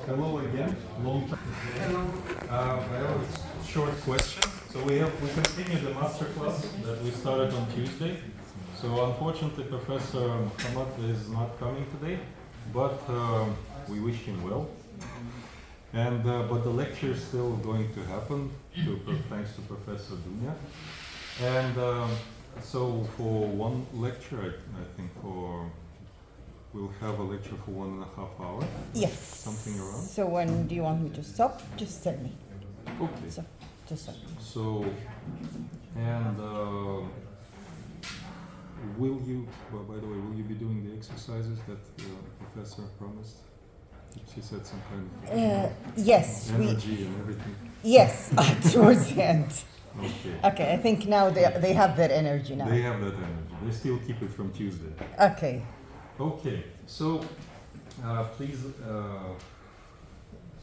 Hello again. Long time. Hello. I have a short question. So we continue the master class that we started on Tuesday. So unfortunately, Professor Mohamed is not coming today, but we wish him well. And but the lecture is still going to happen, thanks to Professor Dunya. And so for one lecture, I think we'll have a lecture for 1.5 hours. Yes. Something around. So when do you want me to stop? Just tell me. Okay. So, just stop. So, and will you, well, by the way, will you be doing the exercises that the professor promised? She said some kind of Yes. energy and everything. Yes, towards the end. Okay. Okay, I think now they have that energy now. They have that energy. They still keep it from Tuesday. Okay. Okay. So, please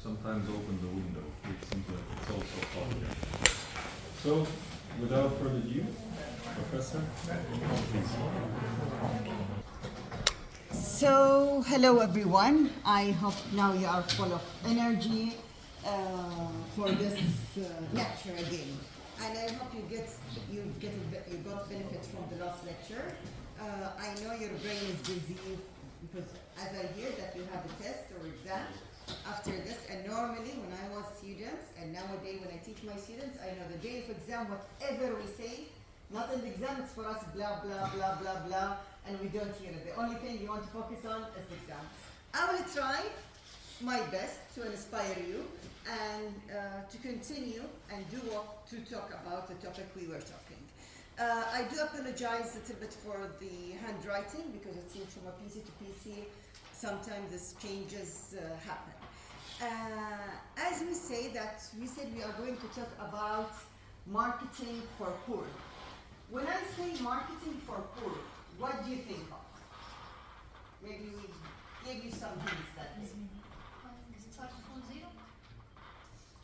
sometimes open the window. It seems like it's also hot here. So, without further ado, Professor, please. So, hello everyone. I hope now you are full of energy for this lecture again. And I hope you got benefit from the last lecture. I know your brain is busy because as I hear that you have a test or exam after this, and normally when I was students and nowadays when I teach my students, I know the day of exam, whatever we say, not in the exam, it's for us blah, blah, blah, blah, blah, and we don't hear it. The only thing you want to focus on is the exam. I will try my best to inspire you and to continue and to talk about the topic we were talking. I do apologize a little bit for the handwriting because it seems from a PC to PC, sometimes these changes happen. As we said we are going to talk about marketing for poor. When I say marketing for poor, what do you think of? Maybe we give you some hints that way. Start from zero.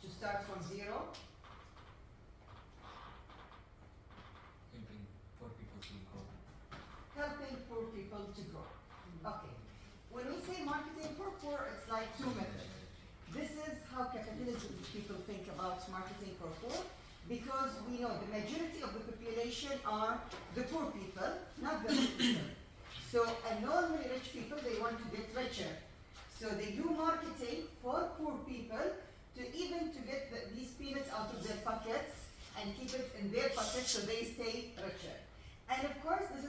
To start from zero. Helping poor people to grow. Okay. When we say marketing for poor, it's like two methods. This is how capitalism people think about marketing for poor, because we know the majority of the population are the poor people, not the rich people. So, and normally rich people, they want to get richer. So they do marketing for poor people to get these peanuts out of their pockets and keep it in their pockets so they stay richer. And of course, this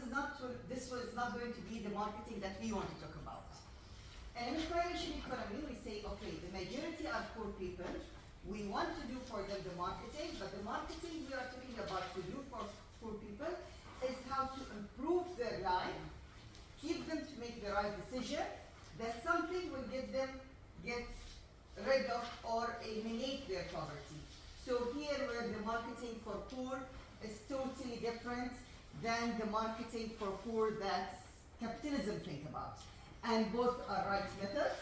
was not going to be the marketing that we want to talk about. And in information economy, we say, okay, the majority are poor people. We want to do for them the marketing, but the marketing we are talking about to do for poor people is how to improve their life, keep them to make the right decision, that something will get rid of or eliminate their poverty. So here where the marketing for poor is totally different than the marketing for poor that capitalism think about. And both are right methods.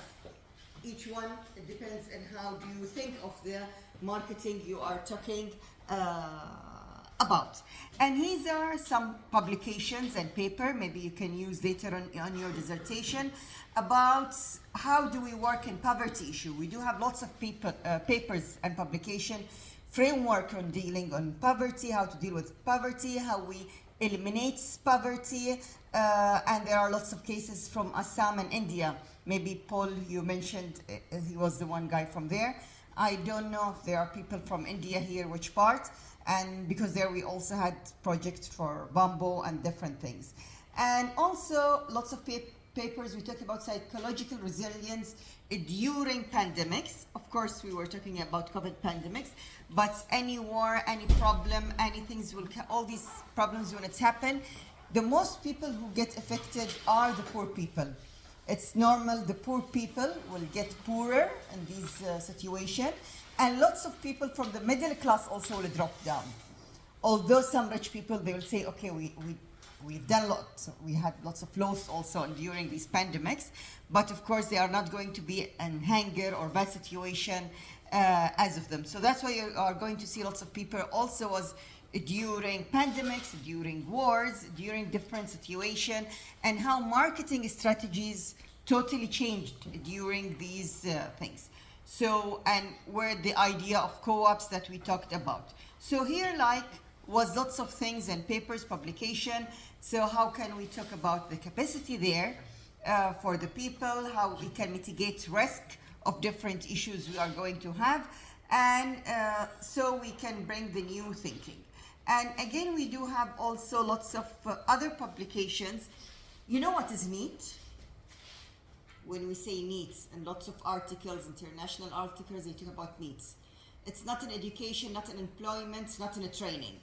Each one, it depends on how do you think of the marketing you are talking about. And these are some publications and paper, maybe you can use later on your dissertation, about how do we work in poverty issue. We do have lots of papers and publication, framework on dealing on poverty, how to deal with poverty, how we eliminate poverty, and there are lots of cases from Assam and India. Maybe Paul, you mentioned he was the one guy from there. I don't know if there are people from India here, which part, and because there we also had projects for bamboo and different things. And also lots of papers, we talk about psychological resilience during pandemics. Of course, we were talking about COVID pandemics, but any war, any problem, all these problems when it's happened, the most people who get affected are the poor people. It's normal, the poor people will get poorer in these situations, and lots of people from the middle class also will drop down. Although some rich people, they will say, okay, we've done lots. We had lots of loss also during these pandemics, but of course they are not going to be in hunger or bad situation as of them. So that's why you are going to see lots of people also as during pandemics, during wars, during different situations, and how marketing strategies totally changed during these things. So, and where the idea of co-ops that we talked about. So here was lots of things and papers, publication. So how can we talk about the capacity there for the people, how we can mitigate risk of different issues we are going to have, and so we can bring the new thinking. And again, we do have also lots of other publications. You know what is NEET? When we say NEETs, and lots of articles, international articles, they talk about NEETs. It's not an education, not an employment, not in a training.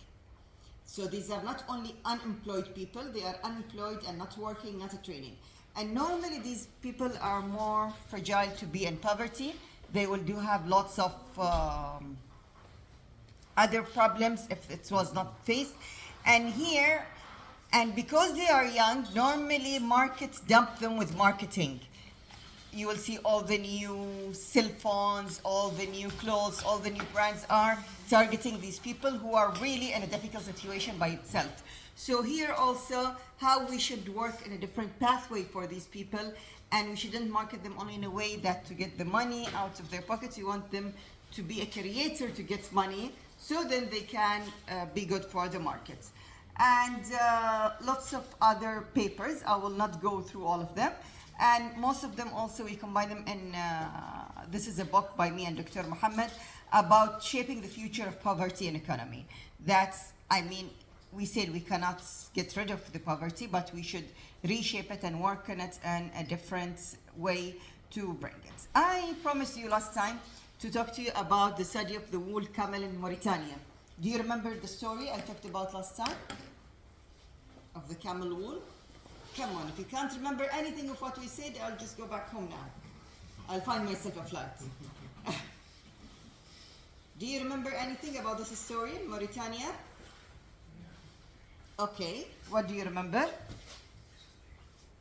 So these are not only unemployed people, they are unemployed and not working, not a training. And normally these people are more fragile to be in poverty. They will do have lots of other problems if it was not faced. And here, and because they are young, normally markets dump them with marketing. You will see all the new cell phones, all the new clothes, all the new brands are targeting these people who are really in a difficult situation by itself. So here also, how we should work in a different pathway for these people, and we shouldn't market them only in a way that to get the money out of their pockets. We want them to be a creator to get money, so then they can be good for the markets. And lots of other papers. I will not go through all of them. And most of them also, we combine them in, this is a book by me and Dr. Mohamed about shaping the future of poverty and economy. That's, I mean, we said we cannot get rid of the poverty, but we should reshape it and work on it in a different way to bring it. I promised you last time to talk to you about the study of the wool camel in Mauritania. Do you remember the story I talked about last time? Of the camel wool? Come on, if you can't remember anything of what we said, I'll just go back home now. I'll find myself a flight. Do you remember anything about this story in Mauritania? Okay, what do you remember?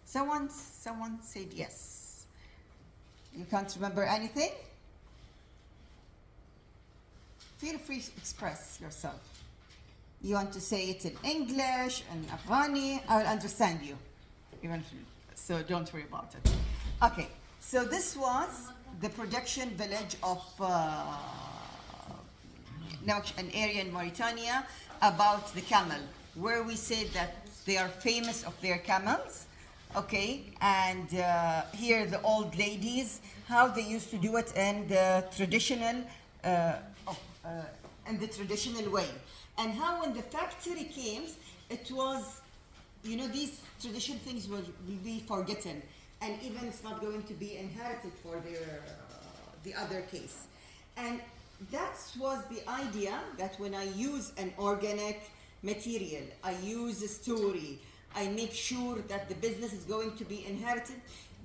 Someone said yes. You can't remember anything? Feel free to express yourself. You want to say it in English, in Afghani, I'll understand you. So don't worry about it. Okay, so this was the production village of an area in Mauritania about the camel, where we said that they are famous of their camels. Okay, and here the old ladies, how they used to do it in the traditional way, and how when the factory came, it was, you know, these traditional things will be forgotten, and even it's not going to be inherited for the other case. And that was the idea, that when I use an organic material, I use a story, I make sure that the business is going to be inherited.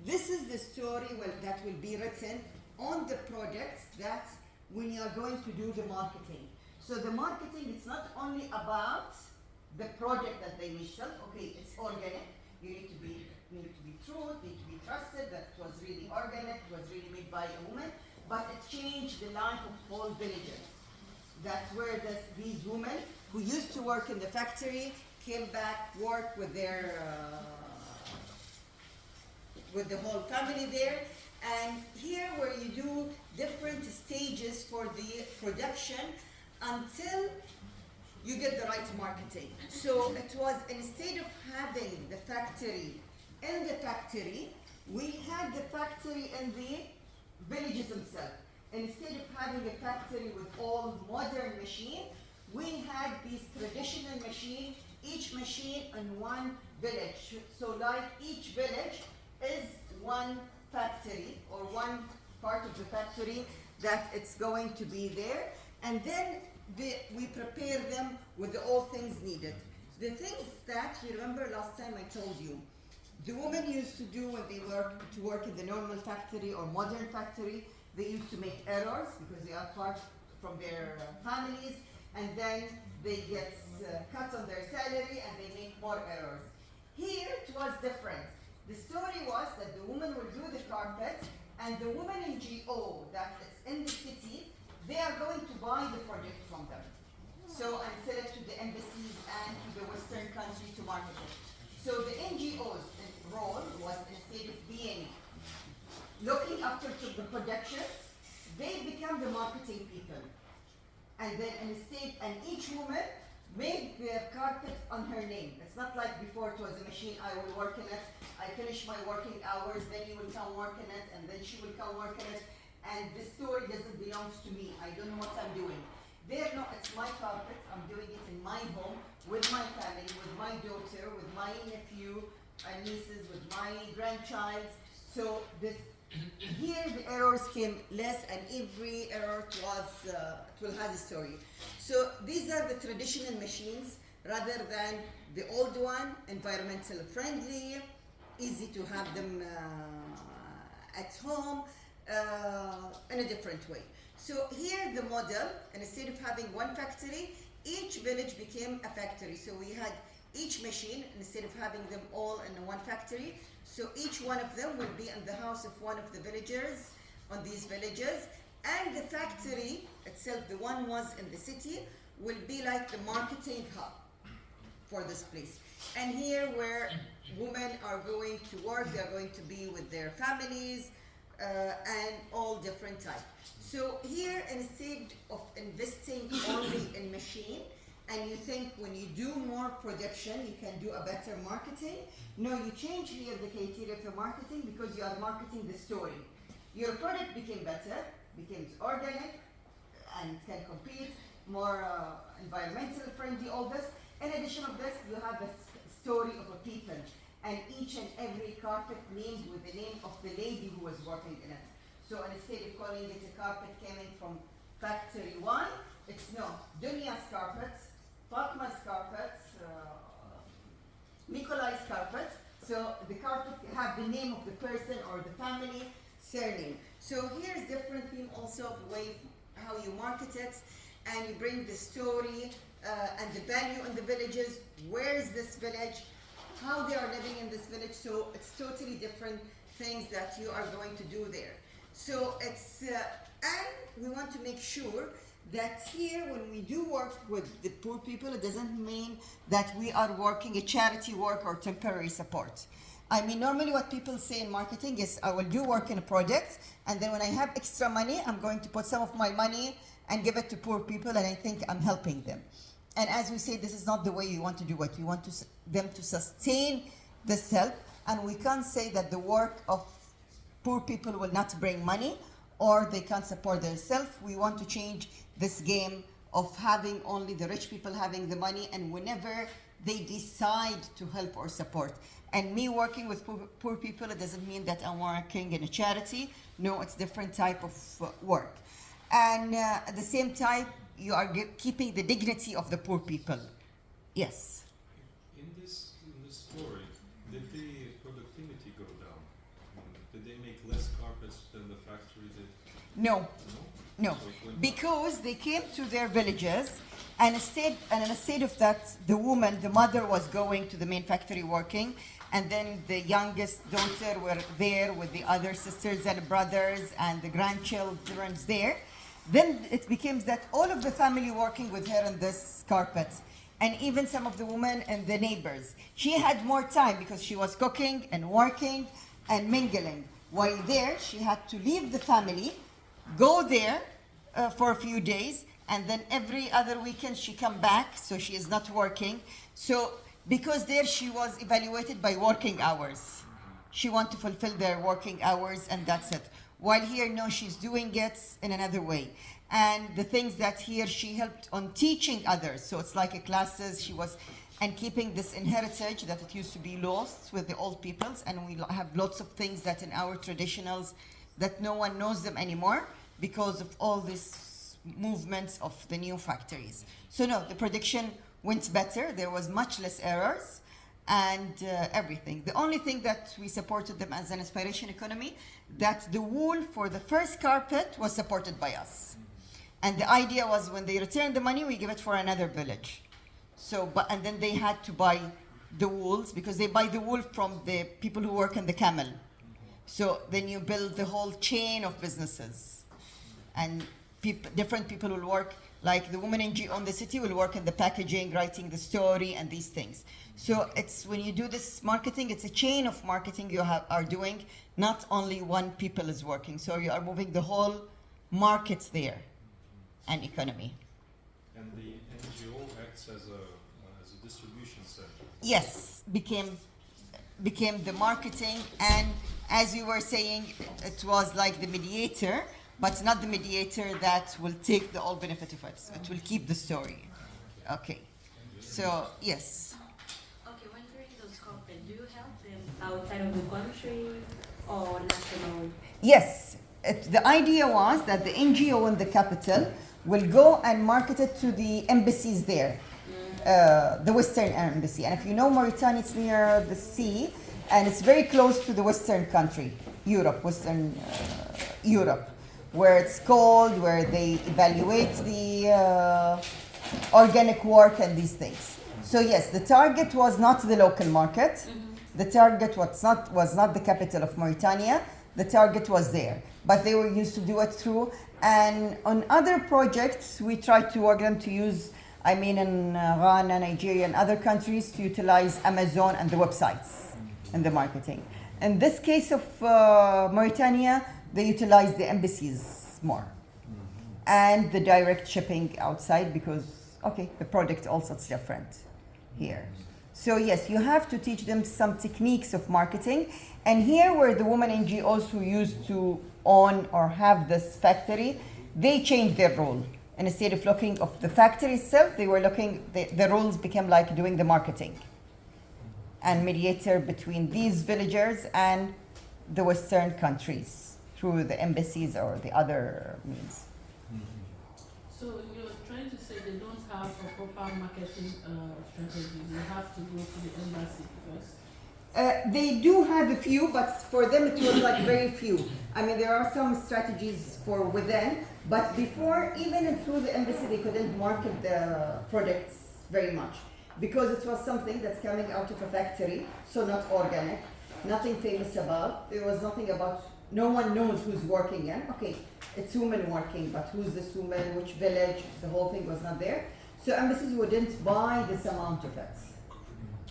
This is the story that will be written on the products that when you are going to do the marketing. So the marketing, it's not only about the project that they may sell. Okay, it's organic. You need to be true, need to be trusted, that it was really organic, it was really made by a woman, but it changed the life of whole villages. That's where these women who used to work in the factory came back, work with with the whole family there. And here where you do different stages for the production until you get the right marketing. So it was, instead of having the factory in the factory, we had the factory in the villages themselves. Instead of having a factory with all modern machine, we had these traditional machine, each machine in one village. So like each village is one factory or one part of the factory that it's going to be there. And then we prepare them with all things needed. The things that you remember last time I told you, the women used to do when they work in the normal factory or modern factory, they used to make errors because they are far from their families, and then they get cut on their salary and they make more errors. Here it was different. The story was that the woman will do the carpet, and the woman NGO that is in the city, they are going to buy the project from them. So, and sell it to the embassies and to the Western country to market it. So the NGO's role was, instead of being looking after the production, they become the marketing people. And then and each woman made their carpet on her name. It's not like before it was a machine, I will work in it, I finish my working hours, then you will come work in it, and then she will come work in it, and the story doesn't belong to me. I don't know what I'm doing. There, no, it's my carpet, I'm doing it in my home, with my family, with my daughter, with my nephew and nieces, with my grandchild. So here the errors came less, and every error it will have a story. So these are the traditional machines rather than the old one, environmental friendly, easy to have them at home in a different way. So here the model, and instead of having one factory, each village became a factory. So we had each machine, instead of having them all in one factory, so each one of them will be in the house of one of the villagers on these villages, and the factory itself, the one was in the city, will be like the marketing hub for this place. And here where women are going to work, they're going to be with their families and all different types. So here, instead of investing only in machine, and you think when you do more production, you can do a better marketing. No, you change here the criteria for marketing because you are marketing the story. Your product became better, becomes organic, and can compete, more environmental friendly, all this. In addition of this, you have a story of a people, and each and every carpet named with the name of the lady who was working in it. So instead of calling it a carpet coming from factory one, it's no, Dunya's carpets, Fatma's carpets, Nikolai's carpet. So the carpet have the name of the person or the family surname. So here's different theme also of the way how you market it, and you bring the story and the value in the villages. Where is this village? How they are living in this village? So it's totally different things that you are going to do there. So it's and we want to make sure that here when we do work with the poor people, it doesn't mean that we are working a charity work or temporary support. I mean, normally what people say in marketing is, I will do work in a project, and then when I have extra money, I'm going to put some of my money and give it to poor people, and I think I'm helping them. And as we say, this is not the way you want to do it. You want them to sustain this help, and we can't say that the work of poor people will not bring money or they can't support themselves. We want to change this game of having only the rich people having the money, and whenever they decide to help or support. And me working with poor people, it doesn't mean that I'm working in a charity. No, it's different type of work. And at the same time, you are keeping the dignity of the poor people. Yes. In this story, did the productivity go down? Did they make less carpets than the factory did? No. No? No, So it went because they came to their villages, and instead of that, the woman, the mother was going to the main factory working, and then the youngest daughter were there with the other sisters and brothers and the grandchildren there. Then it becomes that all of the family working with her on this carpet, and even some of the women and the neighbors. She had more time because she was cooking and working and mingling. While there, she had to leave the family, go there for a few days, and then every other weekend she come back, so she is not working. So because there she was evaluated by working hours. She want to fulfill their working hours, and that's it. While here, no, she's doing it in another way. And the things that here she helped on teaching others. So it's like a classes she was, and keeping this heritage that it used to be lost with the old peoples. And we have lots of things that in our traditionals that no one knows them anymore because of all these movements of the new factories. So no, the prediction went better. There was much less errors and everything. The only thing that we supported them as an inspiration economy, that the wool for the first carpet was supported by us. And the idea was when they return the money, we give it for another village. So, and then they had to buy the wools because they buy the wool from the people who work in the camel. So then you build the whole chain of businesses, and different people will work Like the woman NGO in the city will work in the packaging, writing the story, and these things. So it's when you do this marketing, it's a chain of marketing you are doing. Not only one people is working. So you are moving the whole market there and economy. And the NGO acts as a distribution center. Yes, became the marketing, and as you were saying, it was like the mediator, but not the mediator that will take the all benefit of it. It will keep the story. Okay. So yes. Okay, when during those conferences, do you help them outside of the country or national? Yes. The idea was that the NGO in the capital will go and market it to the embassies there, the Western embassy. And if you know Mauritania, it's near the sea, and it's very close to the Western country, Europe, Western Europe, where it's cold, where they evaluate the organic work and these things. So yes, the target was not the local market. The target was not the capital of Mauritania. The target was there, but they were used to do it through. And on other projects, we tried to work them to use, in Ghana, Nigeria, and other countries to utilize Amazon and the websites and the marketing. In this case of Mauritania, they utilize the embassies more and the direct shipping outside because, the product also is different here. So yes, you have to teach them some techniques of marketing. And here where the women NGOs who used to own or have this factory, they changed their role. And instead of looking of the factory itself, they were looking, the roles became like doing the marketing and mediator between these villagers and the Western countries through the embassies or the other means. So you're trying to say they don't have a proper marketing strategy. They have to go to the embassy first. They do have a few, but for them it was like very few. There are some strategies for within, but before, even through the embassy, they couldn't market the products very much because it was something that's coming out of a factory, so not organic, nothing famous about. There was nothing about, no one knows who's working in. It's women working, but who's this woman, which village, the whole thing was not there. So embassies wouldn't buy this amount of it.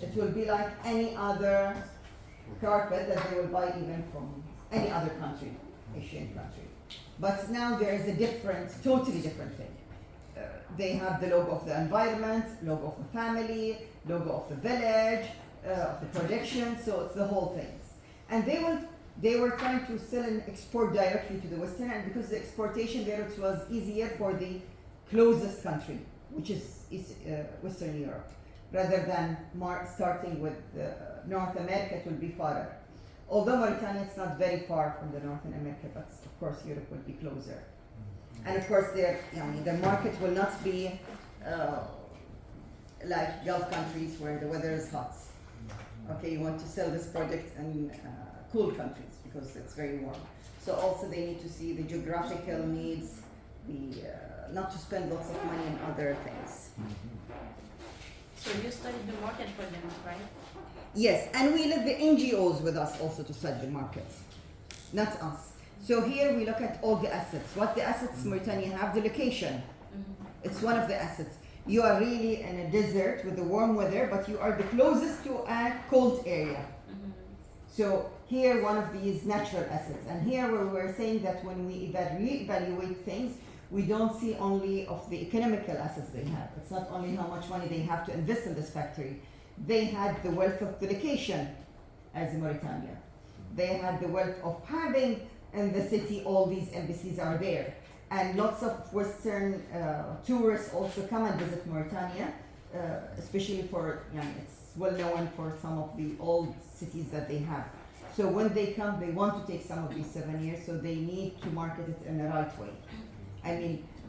It will be like any other carpet that they will buy even from any other country, Asian country. But now there is a totally different thing. They have the logo of the environment, logo of the family, logo of the village, of the production, so it's the whole thing. And they were trying to sell and export directly to the Western, and because the exportation there it was easier for the closest country, which is Western Europe. Rather than starting with North America, it will be farther. Although Mauritania is not very far from the North America, but of course Europe will be closer. And of course their market will not be like Gulf countries where the weather is hot. You want to sell this product in cool countries because it's very warm. So also they need to see the geographical needs, not to spend lots of money on other things. So you studied the market for them, right? Yes, and we let the NGOs with us also to study the market, not us. So here we look at all the assets. What the assets Mauritania have, the location. It's one of the assets. You are really in a desert with the warm weather, but you are the closest to a cold area. So here one of these natural assets. And here we were saying that when we reevaluate things, we don't see only of the economical assets they have. It's not only how much money they have to invest in this factory. They had the wealth of the location as Mauritania. They had the wealth of having in the city all these embassies are there. And lots of Western tourists also come and visit Mauritania, especially for, it's well known for some of the old cities that they have. So when they come, they want to take some of these souvenirs, so they need to market it in the right way.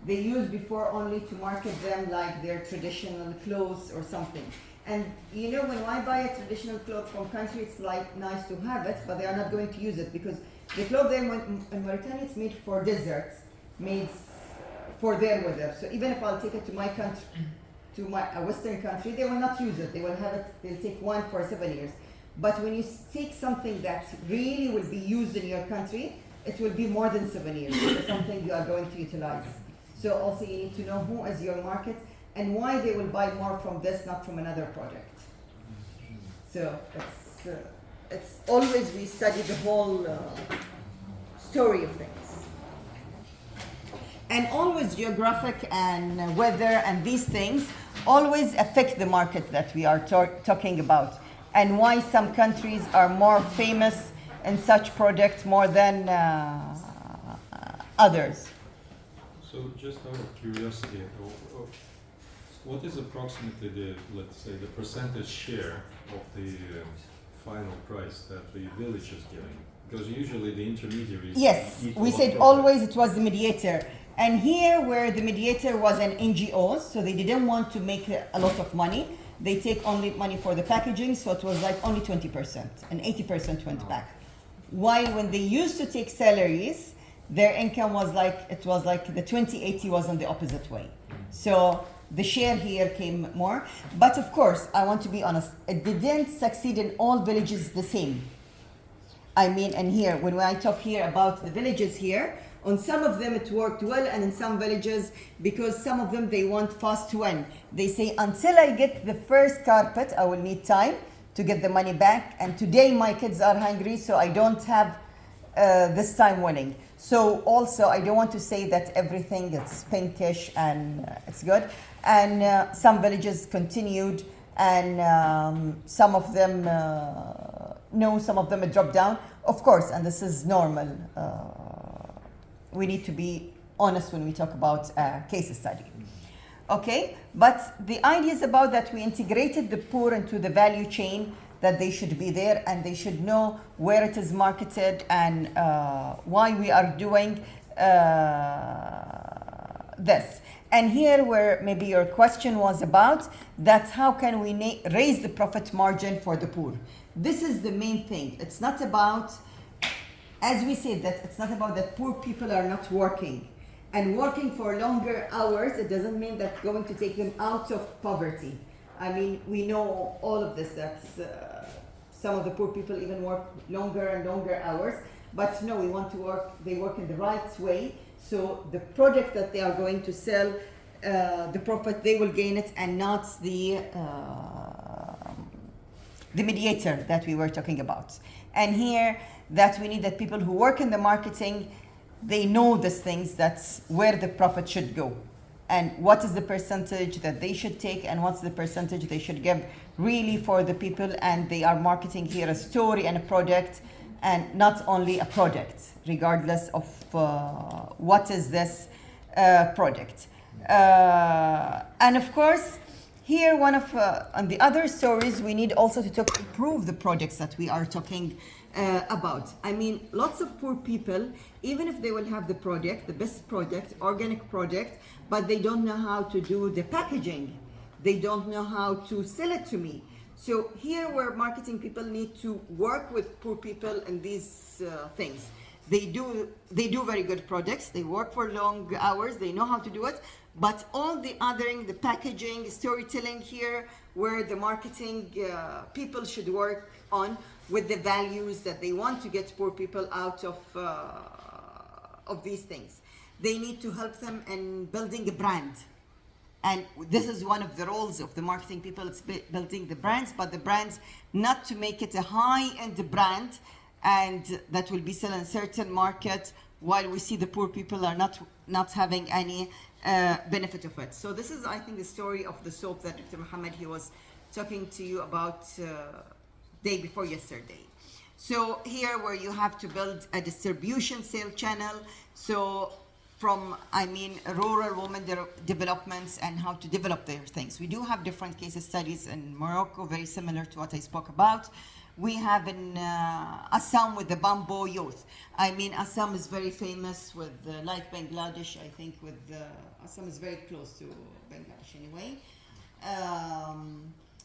They used before only to market them like their traditional clothes or something. And when I buy a traditional cloth from country, it's like nice to have it, but they are not going to use it because the cloth there in Mauritania is made for deserts, made for their weather. So even if I'll take it to my country, to a Western country, they will not use it. They will have it. They'll take one for 7 years. But when you take something that really will be used in your country, it will be more than 7 years. It's something you are going to utilize. So also you need to know who is your market and why they will buy more from this, not from another project. So it's always we study the whole story of things. And always geographic and weather and these things always affect the market that we are talking about, and why some countries are more famous in such projects more than others. So just out of curiosity, what is approximately the, let's say, the percentage share of the final price that the village is giving? Because usually the intermediaries... Yes, we said always it was the mediator. And here where the mediator was an NGO, so they didn't want to make a lot of money. They take only money for the packaging, so it was like only 20%, and 80% went back. While when they used to take salaries, their income was like, it was like the 20-80 was in the opposite way. So the share here came more. But of course, I want to be honest, it didn't succeed in all villages the same. I mean, and here, when I talk here about the villages here, on some of them it worked well, and in some villages, because some of them they want fast to win. They say, until I get the first carpet, I will need time to get the money back. And today my kids are hungry, so I don't have this time winning. So also, I don't want to say that everything is pinkish and it's good. And some villages continued, and some of them, no, some of them dropped down. Of course, and this is normal. We need to be honest when we talk about case study. Okay, but the idea is about that we integrated the poor into the value chain, that they should be there and they should know where it is marketed and why we are doing this. And here where maybe your question was about, that's how can we raise the profit margin for the poor. This is the main thing. It's not about, as we said, that it's not about that poor people are not working. And working for longer hours, it doesn't mean that going to take them out of poverty. I mean, we know all of this, that some of the poor people even work longer and longer hours. But no, we want to work, they work in the right way. So the project that they are going to sell, the profit, they will gain it, and not the mediator that we were talking about. And here, that we need that people who work in the marketing, they know these things, that's where the profit should go. And what is the percentage that they should take, and what's the percentage they should give really for the people. And they are marketing here a story and a project, and not only a project, regardless of what is this project. And of course, here one of on the other stories, we need also to improve the projects that we are talking about. I mean, lots of poor people, even if they will have the project, the best project, organic project, but they don't know how to do the packaging. They don't know how to sell it to me. So here where marketing people need to work with poor people in these things. They do very good projects. They work for long hours. They know how to do it. But all the othering, the packaging, storytelling here, where the marketing people should work on with the values that they want to get poor people out of these things. They need to help them in building a brand. And this is one of the roles of the marketing people, it's building the brands, but the brands not to make it a high-end brand and that will be sold in a certain market, while we see the poor people are not having any benefit of it. So this is, I think, the story of the soap that Dr. Mohamed, he was talking to you about day before yesterday. So here where you have to build a distribution sale channel, so from, I mean, rural women developments and how to develop their things. We do have different case studies in Morocco, very similar to what I spoke about. We have in Assam with the bamboo youth. I mean, Assam is very famous with, like Bangladesh, I think with, Assam is very close to Bangladesh anyway.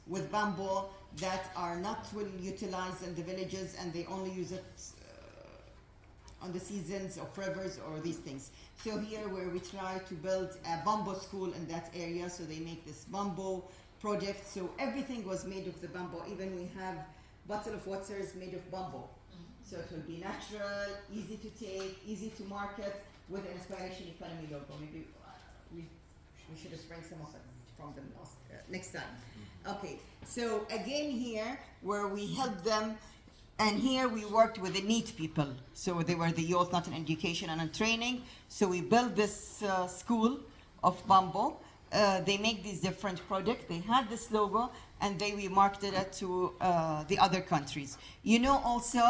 With bamboo that are not well utilized in the villages, and they only use it on the seasons of rivers or these things. So here where we try to build a bamboo school in that area, so they make this bamboo project. So everything was made of the bamboo. Even we have bottle of water is made of bamboo. So it will be natural, easy to take, easy to market, with an inspiration economy logo. Maybe We should have bring some of it from them next time. Okay, so again here where we help them, and here we worked with the NEET people. So they were the youth, not in education and in training. So we built this school of bamboo. They make these different products. They had this logo, and we marketed it to the other countries. You know, also,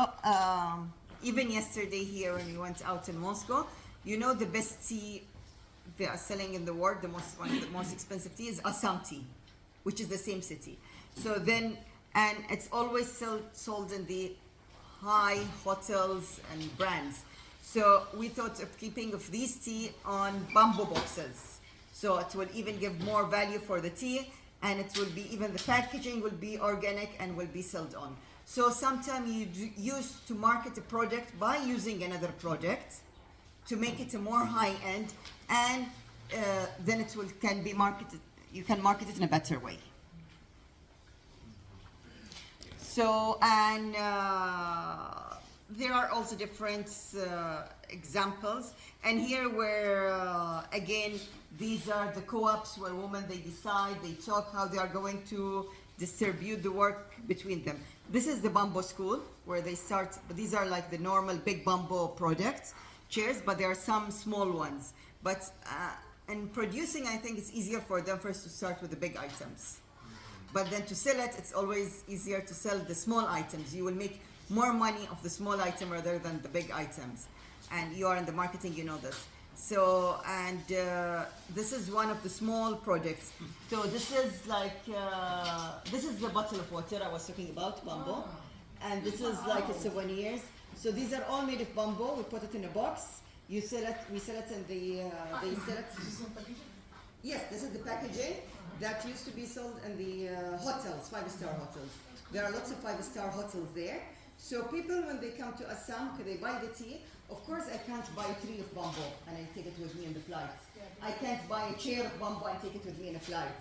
even yesterday here when we went out in Moscow, you know the best tea they are selling in the world, one of the most expensive tea is Assam tea, which is the same city. So then, and it's always sold in the high hotels and brands. So we thought of keeping of these tea on bamboo boxes. So it will even give more value for the tea, and it will be, even the packaging will be organic and will be sold on. So sometimes you use to market a product by using another product to make it a more high end, and then it can be marketed. You can market it in a better way. So, and there are also different examples. And here where, again, these are the co-ops where women, they decide, they talk how they are going to distribute the work between them. This is the bamboo school where they start, but these are like the normal big bamboo products, chairs, but there are some small ones. But in producing, I think it's easier for them first to start with the big items. But then to sell it, it's always easier to sell the small items. You will make more money of the small item rather than the big items. And you are in the marketing, you know this. So, and this is one of the small projects. So this is like, this is the bottle of water I was talking about, bamboo. And this is like a souvenirs. So these are all made of bamboo. We put it in a box. You sell it, we sell it in the, they sell it. Yes, this is the packaging that used to be sold in the hotels, 5-star hotels. There are lots of 5-star hotels there. So people, when they come to Assam, they buy the tea. Of course, I can't buy a tree of bamboo and I take it with me on the flight. I can't buy a chair of bamboo and take it with me in a flight.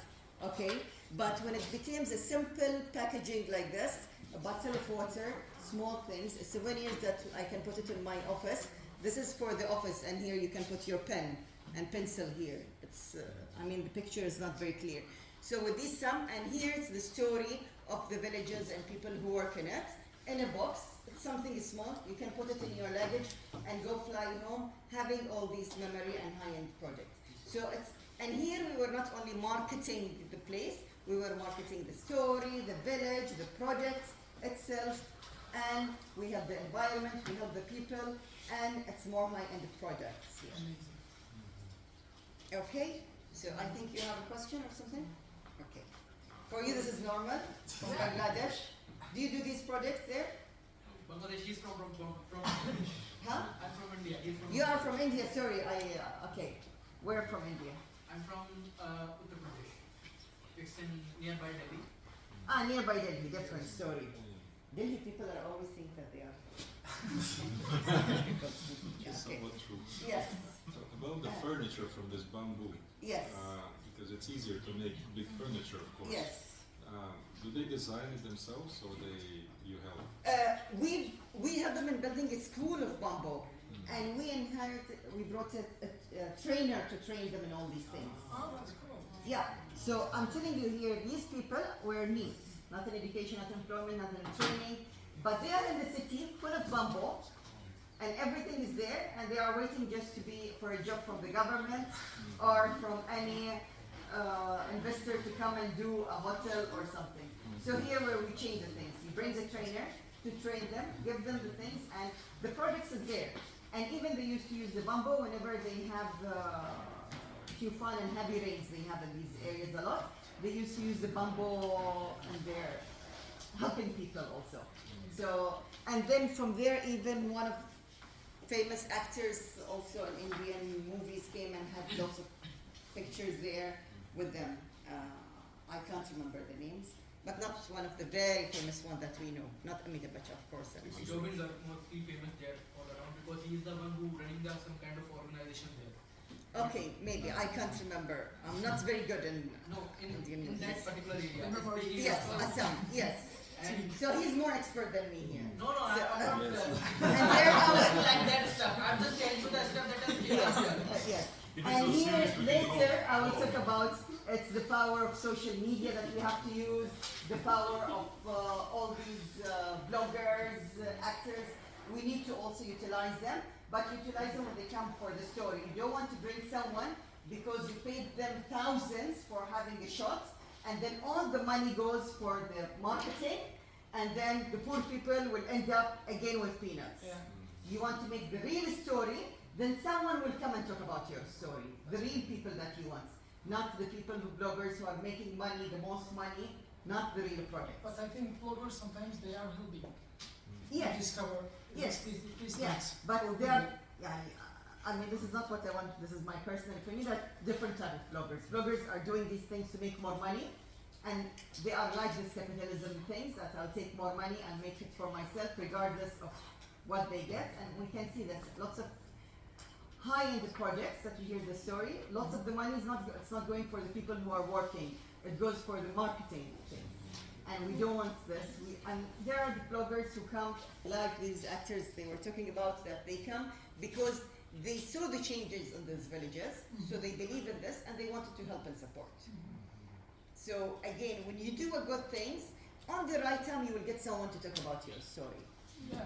Okay? But when it becomes a simple packaging like this, a bottle of water, small things, a souvenir that I can put it in my office. This is for the office, and here you can put your pen and pencil here. It's, I mean, the picture is not very clear. So with this sum, and here it's the story of the villages and people who work in it. In a box, it's something small. You can put it in your luggage and go fly home, having all these memory and high-end projects. So it's, and here we were not only marketing the place, we were marketing the story, the village, the project itself, and we have the environment, we have the people, and it's more high-end projects here. Okay, so I think you have a question or something? Okay. For you, this is normal, from Bangladesh. Do you do these projects there? Bangladesh is from Bangladesh. Huh? I'm from India. You are from India, sorry, okay. Where from India? I'm from Uttar Pradesh. It's in nearby Delhi. Ah, nearby Delhi, different story. Delhi people are always think that they are. It's Okay. somewhat true. Yes, So about the furniture from this bamboo, yes, because it's easier to make big furniture, of course. yes. Do they design it themselves, or you help? We have them in building a school of bamboo, and we brought a trainer to train them in all these things. Oh, that's cool. Yeah, so I'm telling you here, these people were neat, not in education, not in employment, not in training, but they are in the city full of bamboo, and everything is there, and they are waiting just to be for a job from the government or from any investor to come and do a hotel or something. So here where we change the things, you bring the trainer to train them, give them the things, and the products is there. And even they used to use the bamboo whenever they have fun and heavy rains they have in these areas a lot. They used to use the bamboo and they're helping people also. So, and then from there even one of famous actors also in Indian movies came and had lots of pictures there with them. I can't remember the names, but not one of the very famous ones that we know. Not Amitabh Bachchan, of course. Jobins are mostly famous there all around because he is the one who running some kind of organization there. Okay, maybe I can't remember. I'm not very good in No, Indian in that movies. particular area. especially Yes, Assam. Assam. Yes. And So he's more expert than me here. no, I'm not And there are like that stuff. I'm just telling you the stuff that is yes, here. yes. And here later I will talk about it's the power of social media that we have to use, the power of all these bloggers, actors. We need to also utilize them, but utilize them when they come for the story. You don't want to bring someone because you paid them thousands for having a shot, and then all the money goes for the marketing, and then the poor people will end up again with peanuts. Yeah. You want to make the real story, then someone will come and talk about your story. The real people that you want, not the people bloggers who are making money, the most money, not the real project. But I think bloggers sometimes they are helping to Yes, discover yes, these yes, things. but they are, yeah, I mean, this is not what I want, this is my personal opinion, that different type of bloggers. Bloggers are doing these things to make more money, and they are like this capitalism things, that I'll take more money and make it for myself regardless of what they get, and we can see that lots of high-end projects that you hear the story, lots of the money is not, it's not going for the people who are working, it goes for the marketing things. And we don't want this. And there are the bloggers who come, like these actors they were talking about, that they come because they saw the changes in these villages, so they believe in this and they wanted to help and support. So again, when you do a good things, on the right time you will get someone to talk about your story. Yeah.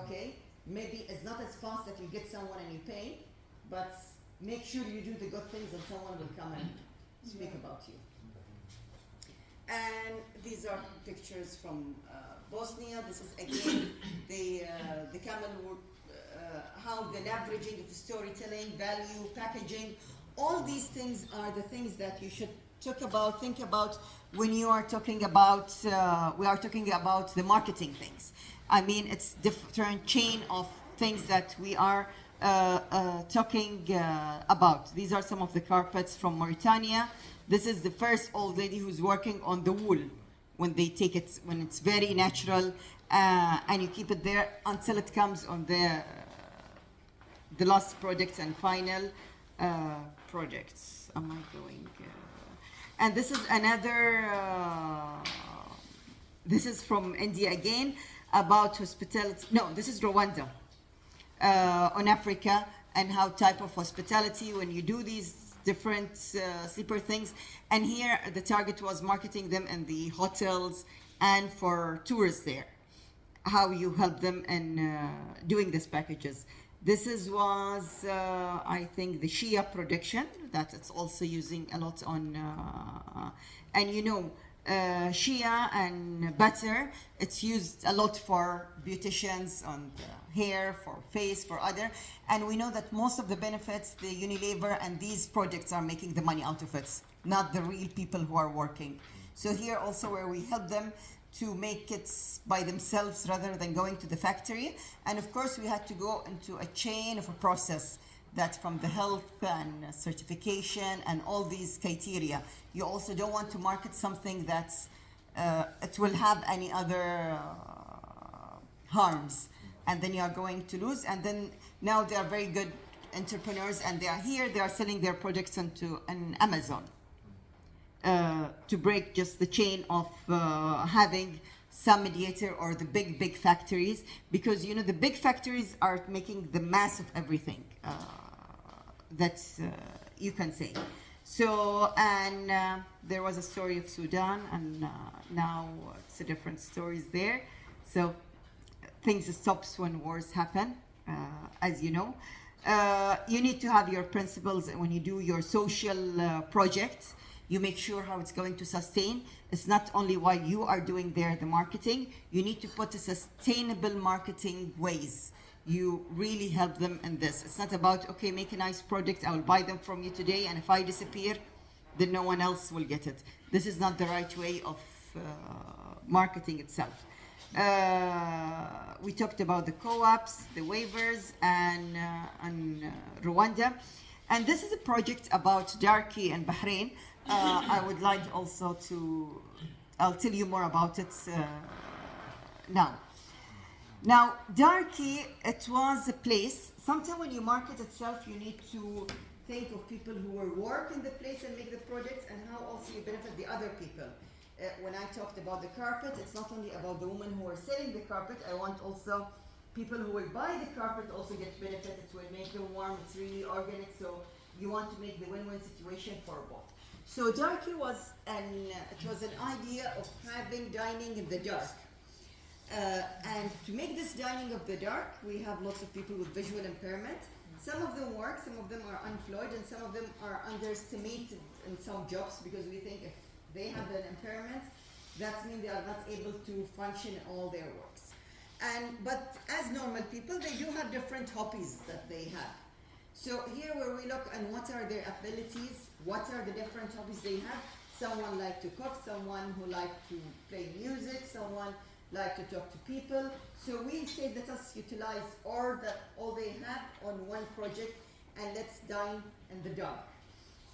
Okay? Maybe it's not as fast that you get someone and you pay, but make sure you do the good things and someone will come and speak about you. And these are pictures from Bosnia. This is again the camel work, how the leveraging of storytelling, value, packaging. All these things are the things that you should talk about, think about when you are talking about, we are talking about the marketing things. I mean, it's different chain of things that we are talking about. These are some of the carpets from Mauritania. This is the first old lady who's working on the wool when they take it, when it's very natural, and you keep it there until it comes on the last project and final projects. Am I going? And this is another, this is from India again, about hospitality. No, this is Rwanda, on Africa, and how type of hospitality, when you do these different sleeper things. And here the target was marketing them in the hotels and for tourists there, how you help them in doing these packages. This was I think the Shia production that it's also using a lot on and you know Shia and butter, it's used a lot for beauticians on hair, for face, for other, and we know that most of the benefits the Unilever and these projects are making the money out of it, not the real people who are working. So here also where we help them to make it by themselves rather than going to the factory. And of course we had to go into a chain of a process that from the health and certification and all these criteria. You also don't want to market something that it will have any other harms, and then you are going to lose. And then now they are very good entrepreneurs and they are here, they are selling their products onto an Amazon to break just the chain of having some mediator or the big factories, because you know the big factories are making the mass of everything that you can say. So, and there was a story of Sudan, and now it's a different stories there. So things stops when wars happen, as you know. You need to have your principles when you do your social projects. You make sure how it's going to sustain. It's not only while you are doing there the marketing, you need to put a sustainable marketing ways. You really help them in this. It's not about, okay, make a nice product, I will buy them from you today, and if I disappear, then no one else will get it. This is not the right way of marketing itself. We talked about the co-ops, the waivers, and Rwanda. And this is a project about Darki and Bahrain. I would like also to, I'll tell you more about it now. Now, Darki, it was a place, sometimes when you market itself, you need to think of people who will work in the place and make the projects, and how also you benefit the other people. When I talked about the carpet, it's not only about the women who are selling the carpet, I want also people who will buy the carpet also get benefit. It will make them warm, it's really organic, so You want to make the win-win situation for both. So darky was an idea of having dining in the dark. And to make this dining of the dark, we have lots of people with visual impairment. Some of them work, some of them are unemployed, and some of them are underestimated in some jobs because we think if they have an impairment, that means they are not able to function in all their works. But as normal people, they do have different hobbies that they have. So here where we look and what are their abilities, what are the different hobbies they have. Someone like to cook, someone who like to play music, someone like to talk to people. So we say let us utilize all they have on one project and let's dine in the dark.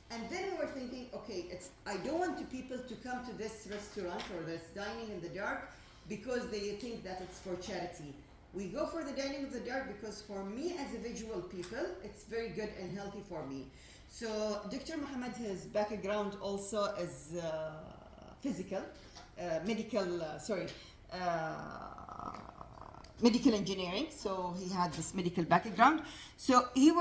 And then we were thinking, okay, I don't want people to come to this restaurant or this dining in the dark because they think that it's for charity. We go for the dining in the dark because for me as a visual people, it's very good and healthy for me. So Dr. Mohamed, his background also is medical engineering, so he had this medical background. So we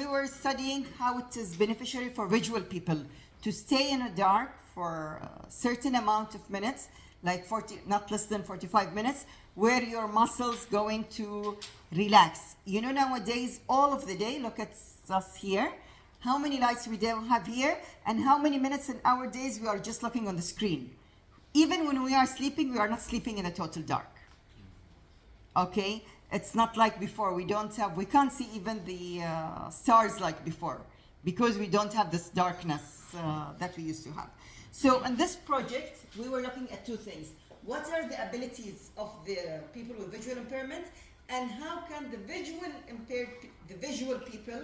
were studying how it is beneficiary for visual people to stay in the dark for a certain amount of minutes, like 40, not less than 45 minutes, where your muscles going to relax. You know, nowadays, all of the day, look at us here, how many lights we don't have here, and how many minutes in our days we are just looking on the screen. Even when we are sleeping, we are not sleeping in a total dark. Okay, it's not like before. We can't see even the stars like before because we don't have this darkness that we used to have. So in this project, we were looking at two things. What are the abilities of the people with visual impairment, and how can the visual people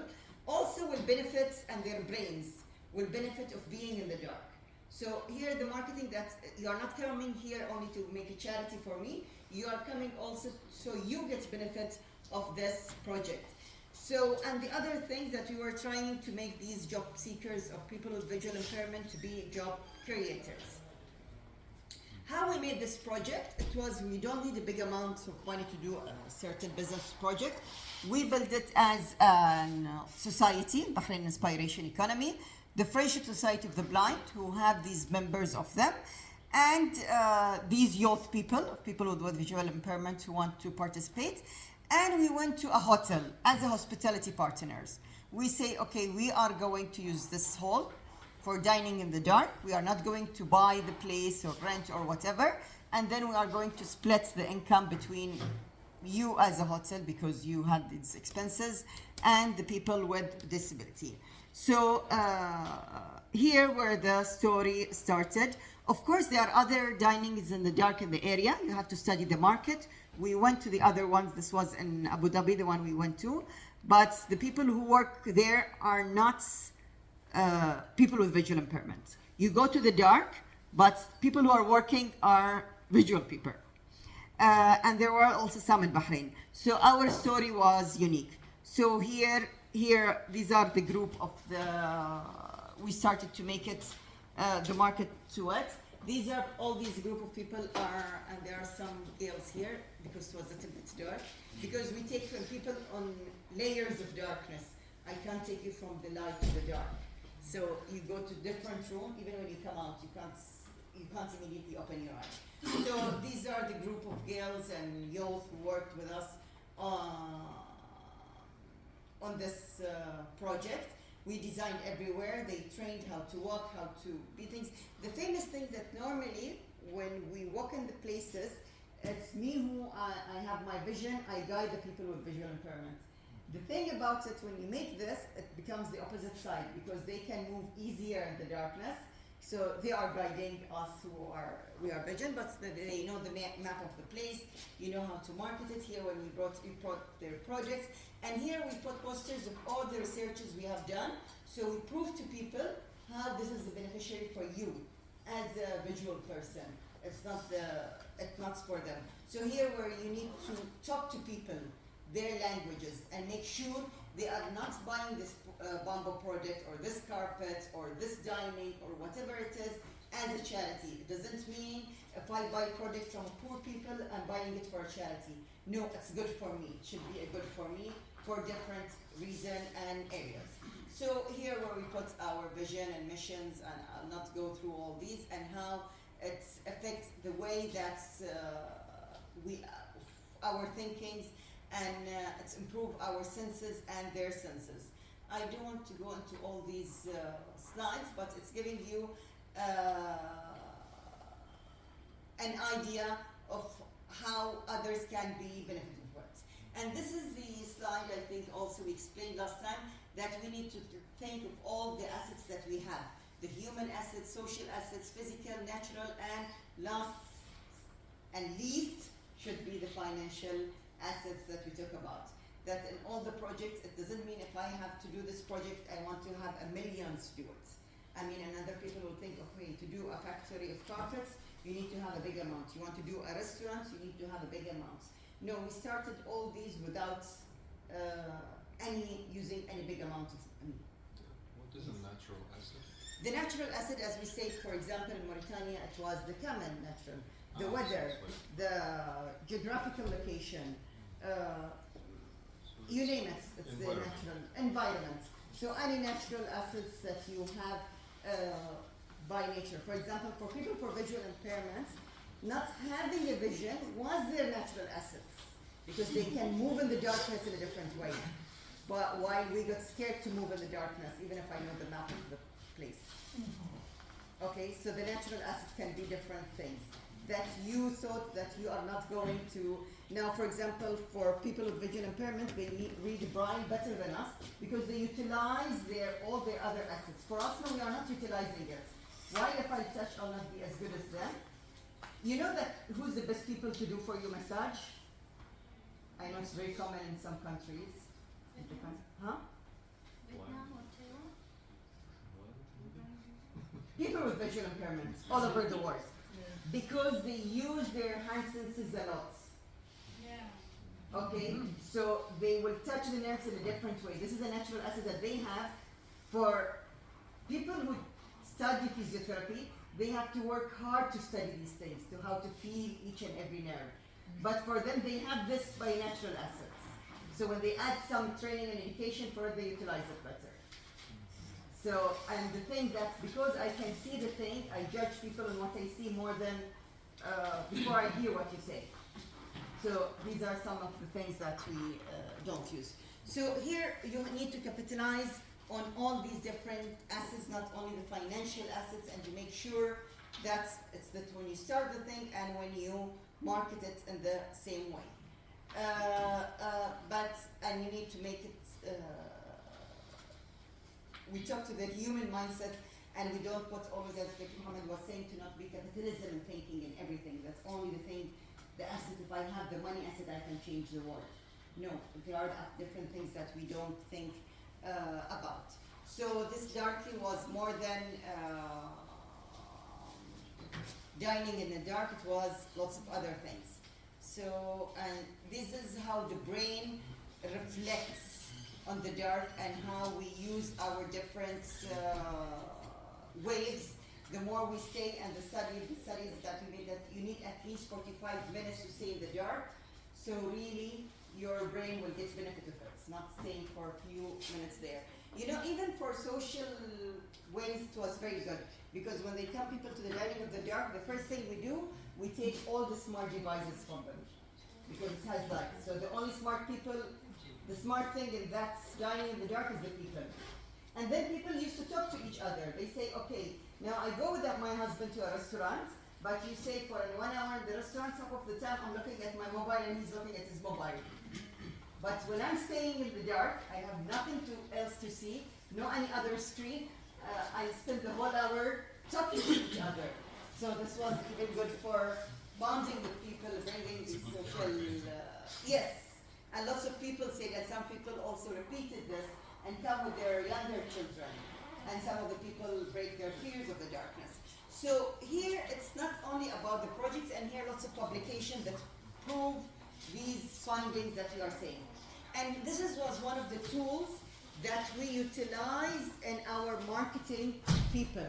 also will benefit, and their brains will benefit of being in the dark. So here the marketing that you are not coming here only to make a charity for me, you are coming also so you get benefit of this project. So, and the other thing that we were trying to make these job seekers of people with visual impairment to be job creators. How we made this project, it was we don't need a big amount of money to do a certain business project. We built it as a society, Bahrain Inspiration Economy, the Friendship Society of the Blind, who have these members of them, and these youth people with visual impairment who want to participate. And we went to a hotel as a hospitality partners. We say, okay, we are going to use this hall for dining in the dark. We are not going to buy the place or rent or whatever. And then we are going to split the income between you as a hotel because you had these expenses and the people with disability. So here where the story started. Of course, there are other dinings in the dark in the area. You have to study the market. We went to the other ones. This was in Abu Dhabi, the one we went to. But the people who work there are not people with visual impairment. You go to the dark, but people who are working are visual people. And there were also some in Bahrain. So our story was unique. So here, these are the group of we started to make it, the market to it. These are all these group of people are, and there are some girls here because it was a little bit dark. Because we take people on layers of darkness. I can't take you from the light to the dark. So you go to different room, even when you come out, you can't immediately open your eyes. So these are the group of girls and youth who worked with us on this project. We designed everywhere. They trained how to walk, how to be things. The famous thing that normally when we walk in the places, it's me who I have my vision. I guide the people with visual impairment. The thing about it, when you make this, it becomes the opposite side because they can move easier in the darkness. So they are guiding us we are vision, but they know the map of the place. You know how to market it. Here when we brought their projects. And here we put posters of all the researches we have done. So we prove to people how this is a beneficiary for you as a visual person. It's not for them. So here where you need to talk to people, their languages, and make sure they are not buying this bamboo product or this carpet or this dining or whatever it is as a charity. It doesn't mean if I buy product from poor people, I'm buying it for a charity. No, it's good for me. It should be a good for me for different reasons and areas. So here where we put our vision and missions, and I'll not go through all these, and how it affects the way that our thinkings, and it's improve our senses and their senses. I don't want to go into all these slides, but it's giving you an idea of how others can be benefited from it. And this is the slide I think also we explained last time, that we need to think of all the assets that we have. The human assets, social assets, physical, natural, and last and least should be the financial assets that we talk about. That in all the projects, it doesn't mean if I have to do this project, I want to have a millions do it. I mean, and other people will think, okay, to do a factory of carpets, you need to have a big amount. You want to do a restaurant, you need to have a big amount. No, we started all these without using any big amount of money. What is a natural asset? The natural asset, as we say, for example, in Mauritania, it was the common natural, the weather, the geographical location, you name it, it's the natural environment. So any natural assets that you have by nature. For example, for people for visual impairments, not having a vision was their natural assets because they can move in the darkness in a different way. But why we got scared to move in the darkness, even if I know the map of the place. Okay, so the natural assets can be different things that you thought that you are not going to. Now, for example, for people with vision impairment, they read Braille better than us because they utilize all their other assets. For us, no, we are not utilizing it. Why, if I touch, I'll not be as good as them? You know that who's the best people to do for you massage? I know it's very common in some countries. Huh? Vietnam or Taiwan? People with visual impairments all over the world. Because they use their hand senses a lot. Yeah. Okay? So they will touch the nerves in a different way. This is a natural asset that they have. For people who study physiotherapy, they have to work hard to study these things, to how to feel each and every nerve. But for them, they have this by natural assets. So when they add some training and education for it, they utilize it better. So, and the thing that, because I can see the thing, I judge people on what I see more than before I hear what you say. So these are some of the things that we don't use. So here you need to capitalize on all these different assets, not only the financial assets, and to make sure that it's that when you start the thing and when you market it in the same way. And you need to make it, we talk to the human mindset, and we don't put always, as Mohamed was saying, to not be capitalism thinking in everything. That's only the thing, the asset, if I have the money asset, I can change the world. No, there are different things that we don't think about. So this darkly was more than dining in the dark, it was lots of other things. So, and this is how the brain reflects on the dark and how we use our different waves. The more we stay, and the studies that we made, that you need at least 45 minutes to stay in the dark. So really, your brain will get benefit of it. It's not staying for a few minutes there. You know, even for social ways, it was very good. Because when they come people to the dining of the dark, the first thing we do, we take all the smart devices from them. Because it has light. So the only smart people, the smart thing in that dining in the dark is the people. And then people used to talk to each other. They say, okay, now I go with my husband to a restaurant, but you say for 1 hour in the restaurant, some of the time I'm looking at my mobile and he's looking at his mobile. But when I'm staying in the dark, I have nothing else to see, no any other screen. I spend the whole hour talking to each other. So this was even good for bonding with people, bringing these social, yes. And lots of people say that some people also repeated this and come with their younger children. And some of the people break their fears of the darkness. So here it's not only about the projects, and here lots of publications that prove these findings that we are saying. And this was one of the tools that we utilize in our marketing people.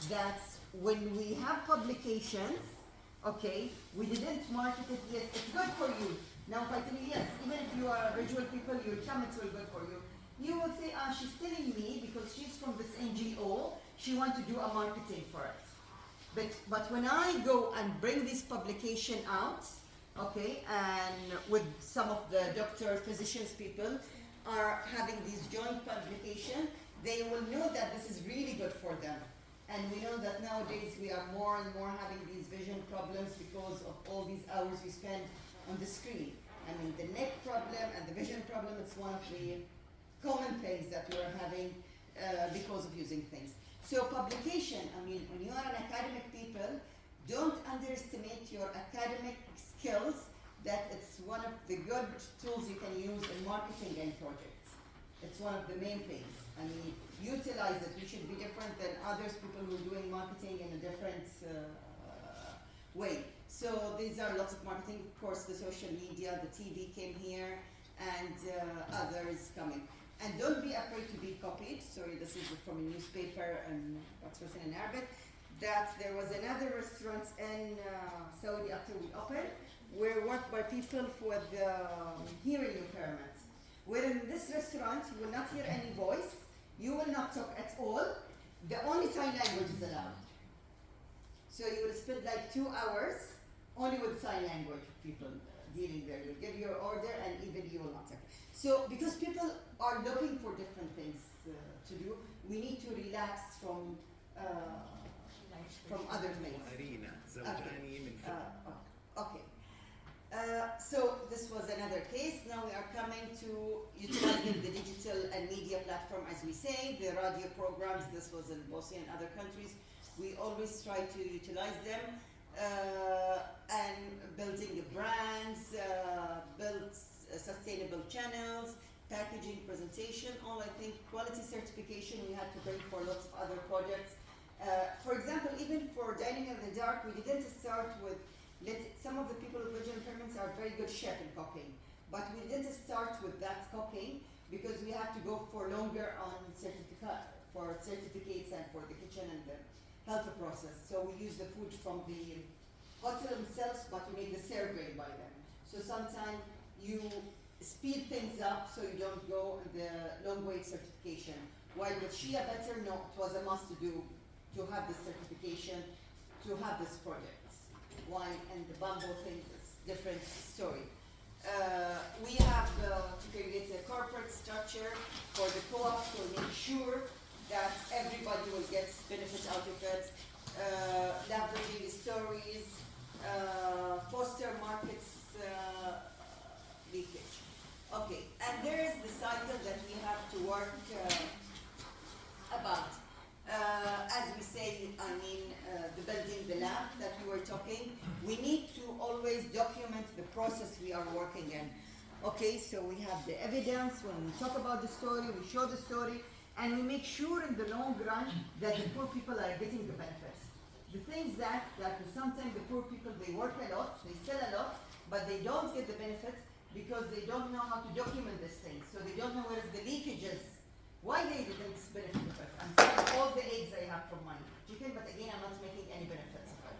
That when we have publications, okay, we didn't market it, yes, it's good for you. Now if I tell you, yes, even if you are visual people, you will come, it's very good for you. You will say, she's telling me because she wants to do a marketing for it. But when I go and bring this publication out, okay, and with some of the doctors, physicians, people are having these joint publication, they will know that this is really good for them. And we know that nowadays we are more and more having these vision problems because of all these hours we spend on the screen. I mean, the neck problem and the vision problem, it's one of the common things that we're having because of using things. So publication, I mean, when you are an academic people, don't underestimate your academic skills, that it's one of the good tools you can use in marketing and projects. It's one of the main things. I mean, utilize it. We should be different than others, people who are doing marketing in a different way. So these are lots of marketing. Of course, the social media, the TV came here, and others coming. And don't be afraid to be copied. Sorry, this is from a newspaper and what's written in Arabic. That there was another restaurant in Saudi after we opened, where worked by people with hearing impairments. Where in this restaurant, you will not hear any voice, you will not talk at all, the only sign language is allowed. So you will spend like 2 hours only with sign language people dealing there. You give your order and even you will not talk. So because people are looking for different things to do, we need to relax from other things. Okay. So this was another case. Now we are coming to utilizing the digital and media platform, as we say, the radio programs. This was in Bosnia and other countries. We always try to utilize them and building the brands, build sustainable channels, packaging, presentation, all I think quality certification we had to bring for lots of other projects. For example, even for dining in the dark, we didn't start with some of the people with vision impairments are very good chef in cooking, but we didn't start with that cooking because we had to go for longer on certificates and for the kitchen and the health process. So we use the food from the hotel themselves, but we make the survey by them. So sometimes you speed things up so you don't go the long wait certification. While with Shia Better, no, it was a must to have this certification, to have this project. Why and the bamboo thing is different story. We have to create a corporate structure for the co-op to make sure that everybody will get benefit out of it. Leveraging stories, foster markets leakage. Okay, and there is the cycle that we have to work about. As we say, I mean, the building the lab that we were talking, we need to always document the process we are working in. Okay, so we have the evidence, when we talk about the story, we show the story, and we make sure in the long run that the poor people are getting the benefits. The things that sometimes the poor people, they work a lot, they sell a lot, but they don't get the benefits because they don't know how to document this thing. So they don't know where the leakage is. Why they didn't benefit of it? I'm selling all the eggs I have from my chicken, but again, I'm not making any benefits of it.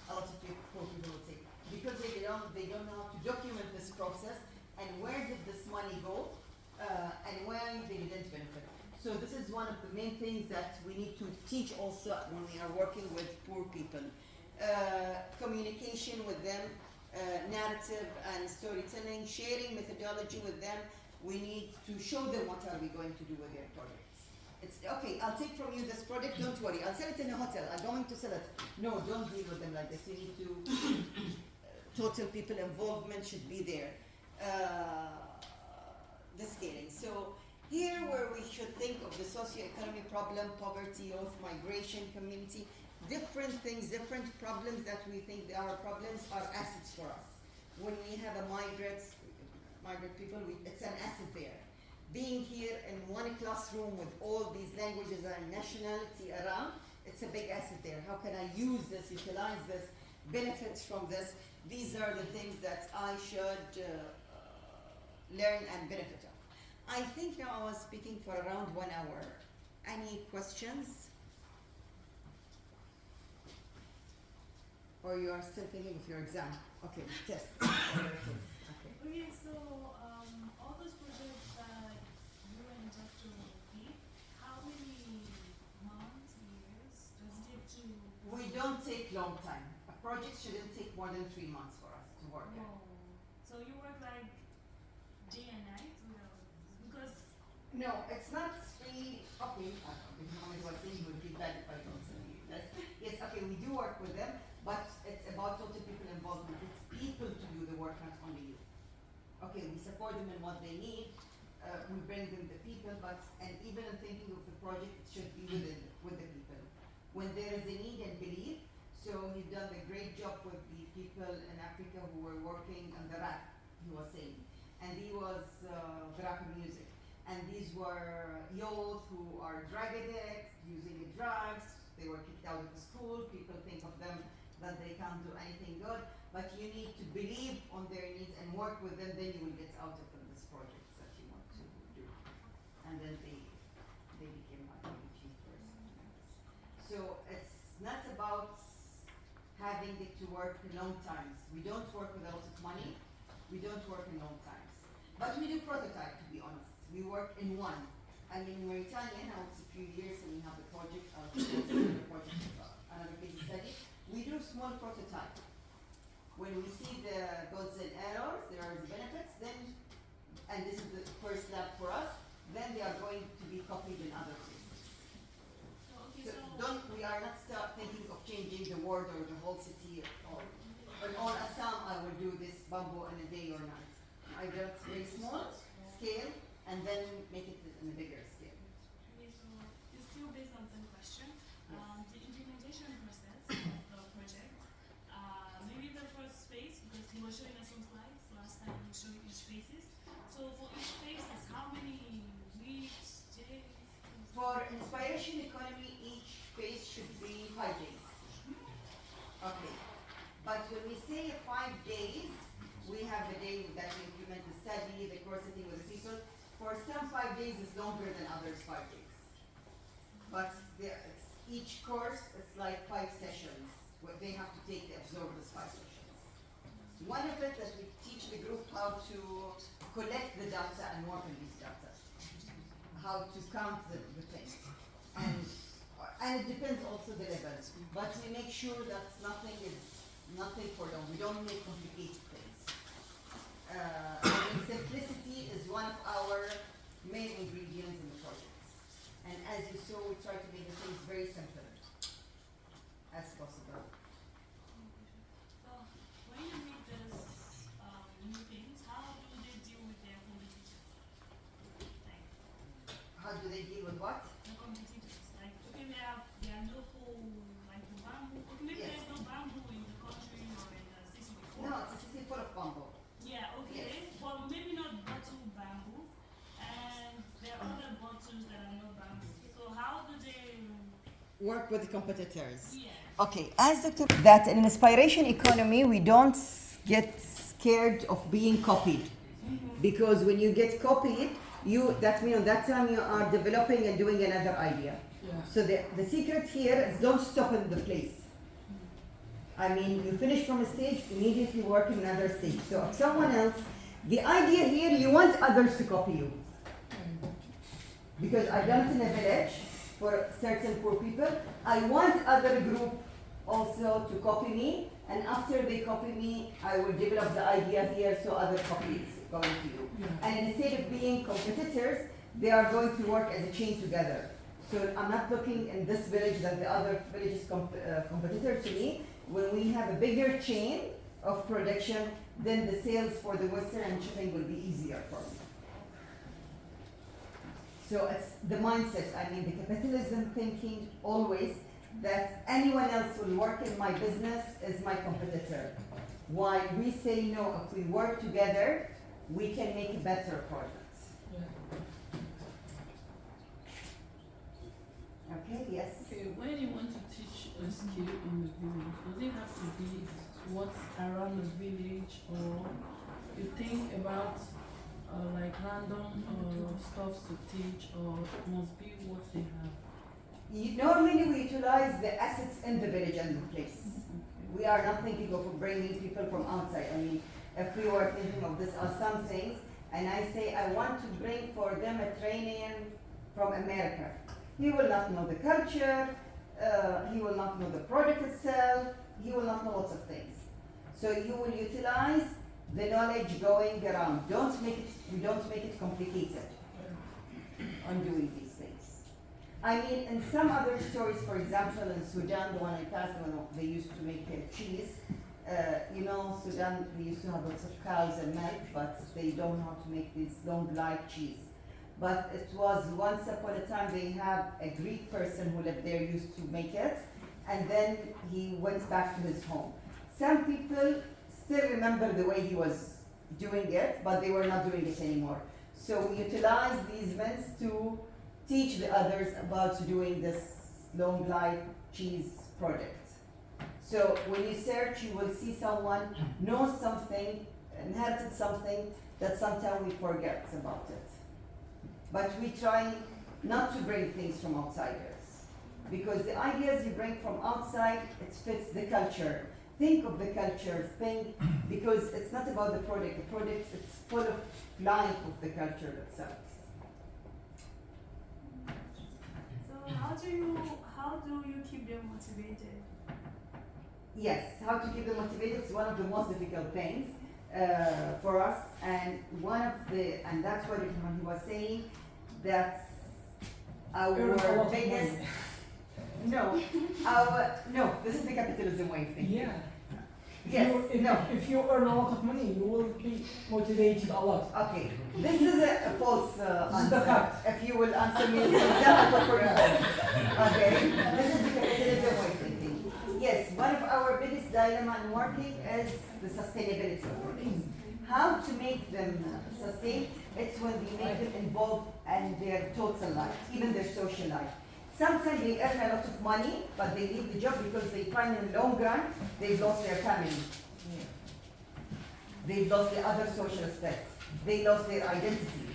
A lot of poor people would say, because they don't know how to document this process and where did this money go and why they didn't benefit. So this is one of the main things that we need to teach also when we are working with poor people. Communication with them, narrative and storytelling, sharing methodology with them. We need to show them what are we going to do with their projects. It's okay, I'll take from you this project, don't worry, I'll sell it in a hotel, I'm going to sell it. No, don't deal with them like this. You need to, total people involvement should be there. The scaling. So here where we should think of the socio-economic problem, poverty, youth, migration, community, different things, different problems that we think they are problems are assets for us. When we have a migrant people, it's an asset there. Being here in one classroom with all these languages and nationality around, it's a big asset there. How can I use this, utilize this, benefits from this? These are the things that I should learn and benefit of. I think now I was speaking for around 1 hour. Any questions? Or you are still thinking of your exam? Okay, test. Okay, so all those projects that you and Dr. did, how many months project shouldn't take more than 3 months for us to work it. So you work like day and night without, because No, it's not really, okay, Mohamed was saying he would feel bad if I don't say this. Yes, okay, we do work with them, but it's about total people involvement. It's people to do the work, not only you. Okay, we support them in what they need, we bring them the people, but, and even in thinking of the project, it should be with the people. When there is a need and belief, so he's done a great job with the people in Africa who were working on the rap, he was saying. And he was the rap music. And these were youth who are drug addicts, using drugs, they were kicked out of the school, people think of them that they can't do anything good, but you need to believe on their needs and work with them, then you will get out of them this project that you want to do. And then they became like YouTubers. So it's not about having it to work in long times. We don't work with a lot of money, we don't work in long times. But we do prototype, to be honest. We work in one. I mean, in Mauritania, now it's a few years and we have the project, another case study. We do small prototype. When we see the goods and errors, there are the benefits, then, and this is the first lab for us, then they are going to be copied in other places. So we are not thinking of changing the world or the whole city at all. But on Assam, I will do this bamboo in a day or night. I do it very small scale, and then make it in a bigger scale. okay, so it's still based on the question. Yes. The implementation process of the project, maybe the first phase, because he was showing us some slides last time, he showed each phases. So for each phase, is how many weeks, days? For inspiration economy, each phase should be 5 days. Okay. But when we say 5 days, we have the day that we implement the study, the course sitting with the people. For some 5 days is longer than others 5 days. But each course is like 5 sessions, where they have to take to absorb these 5 sessions. One of it that we teach the group how to collect the data and work on these data. How to count the things. And it depends also the levels. But we make sure that nothing for long. We don't make complicated things. And simplicity is one of our main ingredients in the projects. And as you saw, we try to make the things very simple as possible. So when you make this new things, how do they deal with their competitors? Like How do they deal with what? the competitors, like okay, they are local, like the bamboo. Okay, maybe Yes. there's no bamboo in the country or in the city before. No, it's a city full of bamboo. Yeah, okay, but maybe not bottle bamboo, and there are other bottles that are not bamboo. So how do they? Work with the competitors. Yeah. Okay, as Dr. That in inspiration economy, we don't get scared of being copied. Because when you get copied, that means that time you are developing and doing another idea. Yeah. So the secret here is don't stop in the place. I mean, you finish from a stage, immediately work in another stage. So if someone else, the idea here, you want others to copy you. Because I've done it in a village for certain poor people. I want other group also to copy me, and after they copy me, I will develop the idea here so other copies going to you. Yeah. And instead of being competitors, they are going to work as a chain together. So I'm not looking in this village that the other village is competitor to me. When we have a bigger chain of production, then the sales for the Western and shipping will be easier for me. So it's the mindset, I mean the capitalism thinking always that anyone else will work in my business is my competitor. While we say no, if we work together, we can make a better product. Yeah. Okay, yes? Okay, when you want to teach a skill in the village, does it have to be what's around the village, or you think about like random stuff to teach, or it must be what they have? Normally we utilize the assets in the village and the place. We are not thinking of bringing people from outside. I mean, if we were thinking of this or some things, and I say I want to bring for them a training from America. He will not know the culture, he will not know the product itself, he will not know lots of things. So you will utilize the knowledge going around. We don't make it complicated on doing these things. I mean, in some other stories, for example, in Sudan, the one I passed, when they used to make cheese, you know, Sudan, they used to have lots of cows and milk, but they don't know how to make this long life cheese. But it was once upon a time they had a Greek person who lived there used to make it, and then he went back to his home. Some people still remember the way he was doing it, but they were not doing it anymore. So we utilize these events to teach the others about doing this long life cheese project. So when you search, you will see someone knows something, inherited something that sometimes we forget about it. But we try not to bring things from outsiders, because the ideas you bring from outside, it fits the culture. Think of the culture, because it's not about the product. The product, it's full of life of the culture itself. So how do you keep them motivated? Yes, how to keep them motivated is one of the most difficult things for us, and that's what he was saying, that our biggest, no, this is the capitalism way of thinking. Yeah. Yes, If you earn a lot of money, you will be motivated a lot. Okay, this is a false This is the answer. fact. If you will answer me as an example for you. Okay, this is the capitalism way of thinking. Yes, one of our biggest dilemma in working is the sustainability of things. How to make them sustain, it's when we make them involved in their total life, even their social life. Sometimes they earn a lot of money, but they leave the job because they find in the long run, they've lost their family. They've lost the other social aspects. They lost their identity,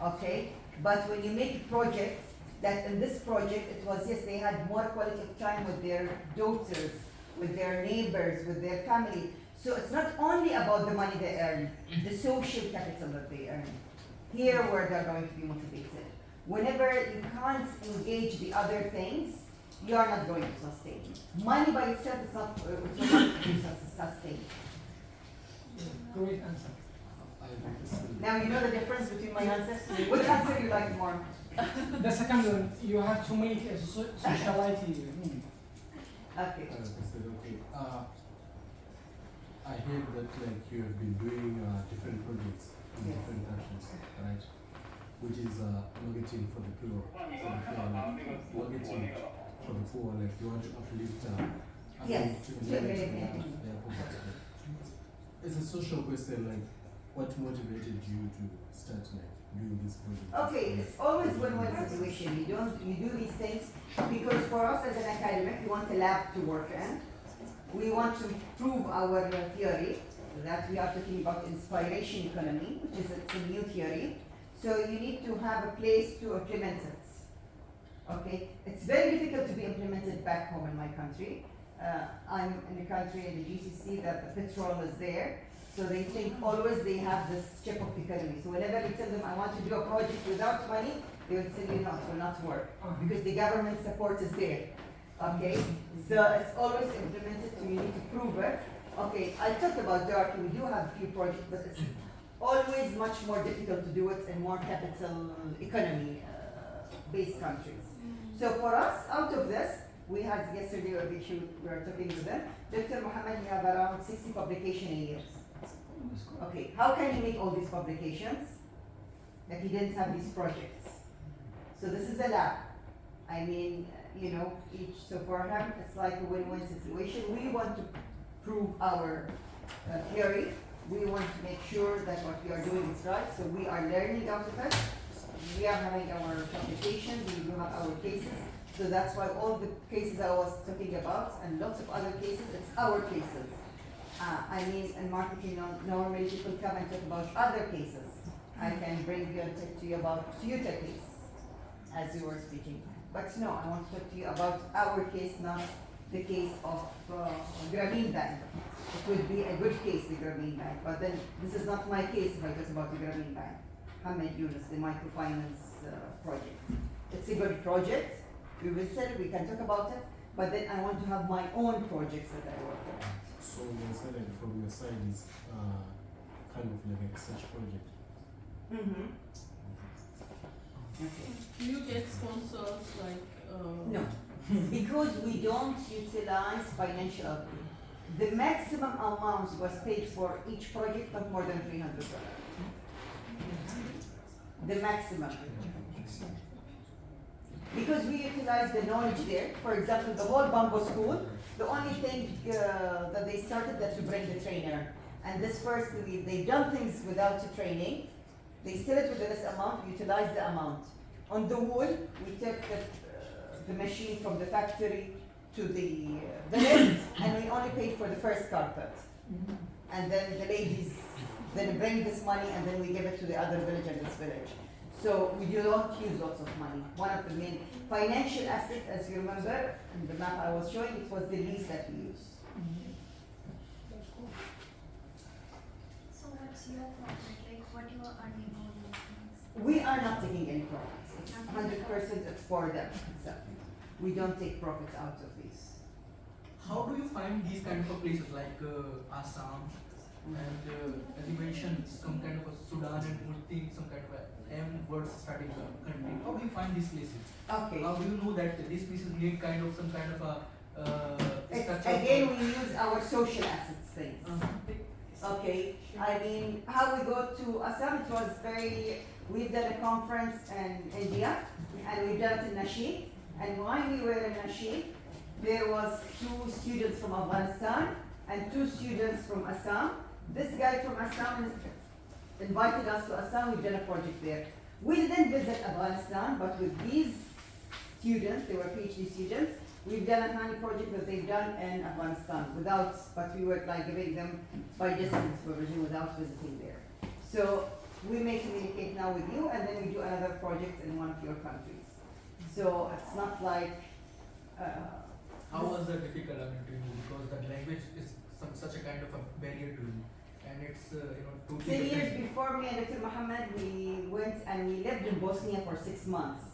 okay? But when you make projects, that in this project, it was, yes, they had more quality of time with their daughters, with their neighbors, with their family. So it's not only about the money they earn, the social capital that they earn. Here where they're going to be motivated. Whenever you can't engage the other things, you are not going to sustain. Money by itself is not sustain. Great answer. Now you know the difference between my answers? Which answer you like more? The second one, you have to make a sociality. Okay. I hear that like you have been doing different projects in Yes. different countries, right? Which is targeting for the poor, like, targeting for the poor, like you want to uplift Yes, to to eliminate eliminate. their poverty. It's a social question, like what motivated you to start like doing this project? Okay, it's always win-win situation. You do these things because for us as an academic, we want a lab to work in. We want to prove our theory that we are talking about inspiration economy, which is it's a new theory. So you need to have a place to implement it. Okay, it's very difficult to be implemented back home in my country. I'm in a country in the GCC that the petrol is there, so they think always they have this chip of economy. So whenever you tell them I want to do a project without money, they will tell you no, it will not work because the government support is there. Okay, so it's always implemented, so you need to prove it. Okay, I talked about Turkey. We do have a few projects, but it's always much more difficult to do it in more capital economy based countries. So for us, out of this, we had yesterday a issue, we were talking to them. Dr. Mohamed, we have around 60 publications a year. Okay, how can you make all these publications if you didn't have these projects? So this is a lab. I mean, you know, so for him, it's like a win-win situation. We want to prove our theory. We want to make sure that what we are doing is right, so we are learning out of it. We are having our publications, we do have our cases, so that's why all the cases I was talking about and lots of other cases, it's our cases. I mean, in marketing, normally people come and talk about other cases. I can bring you and talk to you about Toyota case, as you were speaking. But no, I want to talk to you about our case, not the case of Grameen Bank. It would be a good case, the Grameen Bank, but then this is not my case if I talk about the Grameen Bank. Ahmed Yunus, the microfinance project. It's a good project. We will say we can talk about it, but then I want to have my own projects that I work on. So you said that from your side is kind of like a research project. Mm-hmm. Okay. Do you get sponsors like? No, because we don't utilize financial. The maximum amount was paid for each project of more than $300. The maximum. Because we utilize the knowledge there. For example, the whole Bamboo School, the only thing that they started that to bring the trainer. And this first, they've done things without the training. They sell it with this amount, we utilize the amount. On the wool, we took the machine from the factory to the village, and we only paid for the first carpet. And then the ladies then bring this money, and then we give it to the other village and this village. So we do not use lots of money. One of the main financial assets, as you remember, in the map I was showing, it was the lease that we use. So what's your profit? Like what you are earning on these things? We are not taking any profits. It's 100% it's for them. So we don't take profits out of these. How do you find these kind of places like Assam and as you mentioned some kind of a Sudan and Murti, some kind of a M words starting country? How do you find these places? Okay. How do you know that these places need kind of some kind of a structure? Again, we use our social assets things. Okay. I mean, how we go to Assam, it was we've done a conference in India, and we've done it in Nashik. And while we were in Nashik, there was 2 students from Afghanistan and 2 students from Assam. This guy from Assam invited us to Assam. We've done a project there. We didn't visit Afghanistan, but with these students, they were PhD students, we've done a tiny project that they've done in Afghanistan but we were like giving them by distance supervision without visiting there. So we may communicate now with you, and then we do another project in one of your countries. So it's not like. How was that difficult to you? Because that language is such a kind of a barrier to you, and it's totally 10 years different. before me and Dr. Mohammed, we went and we lived in Bosnia for 6 months.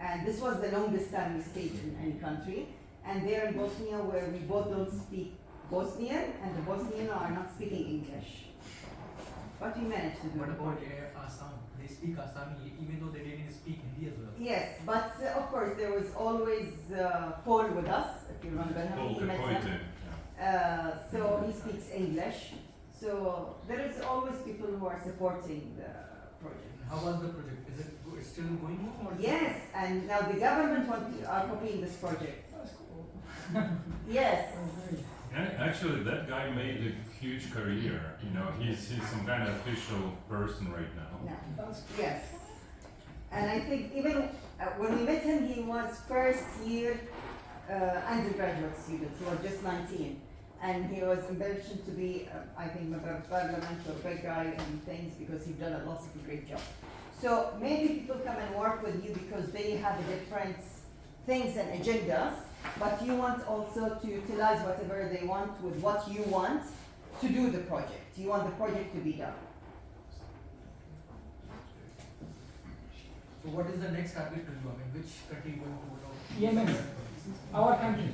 And this was the longest time we stayed in any country. And there in Bosnia, where we both don't speak Bosnian, and the Bosnian are not speaking English. But we managed to do What it. about Assam? They speak Assami even though they didn't speak Hindi as well. Yes, but of course there was always Paul with us, if you remember him. Paul He met Capote, him. yeah. So he speaks English. So there is always people who are supporting the project. How was the project? Is it it's still going on? Or Yes, and now the government are copying this project. Yes. Actually, that guy made a huge career. He's some kind of official person right now. No. Yes. And I think even when we met him, he was first year undergraduate student. He was just 19. And he was envisioned to be, I think, member of parliament or great guy and things because he's done lots of a great job. So maybe people come and work with you because they have different things and agendas, but you want also to utilize whatever they want with what you want to do the project. You want the project to be done. So what is the next target to you? I mean, which country you going to Yemen. Our country.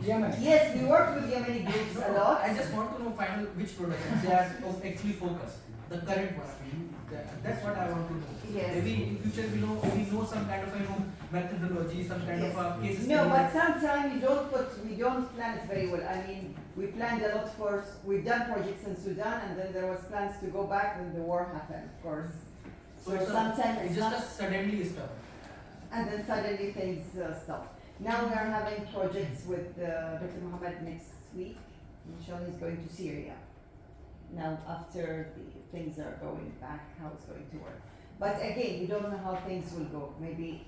Yemen. Yes, we work with Yemeni groups a lot. I just want to know final which product they are actually focused. The current one. I mean, that's what I want to know. Yes. Maybe in future we know some kind of methodology, some kind Yes. of a case No, study. but sometimes we don't plan it very well. I mean, we planned a lot we've done projects in Sudan, and then there was plans to go back when the war happened, of course. So it's sometimes it's it's just not, a suddenly stuff. and then suddenly things stop. Now we are having projects with Dr. Mohammed next week. Inshallah, he's going to Syria. Now, after the things are going back, how it's going to work. But again, we don't know how things will go. Maybe,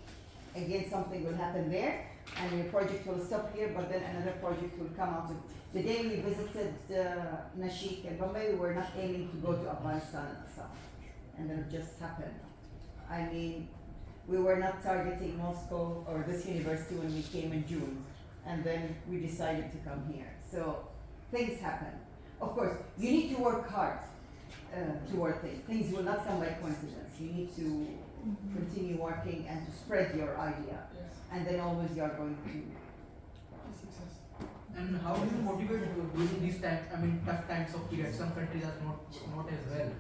again, something will happen there, and your project will stop here, but then another project will come out of. The day we visited Nashik and Bombay, we were not aiming to go to Afghanistan and Assam. And then it just happened. I mean, we were not targeting Moscow or this university when we came in June, and then we decided to come here. So things happen. Of course, you need to work hard toward things. Things will not come by coincidence. You need to continue working and to spread your idea, and then always you are going to success. And how do you motivate during these times? I mean, tough times of period. Some countries are not as well.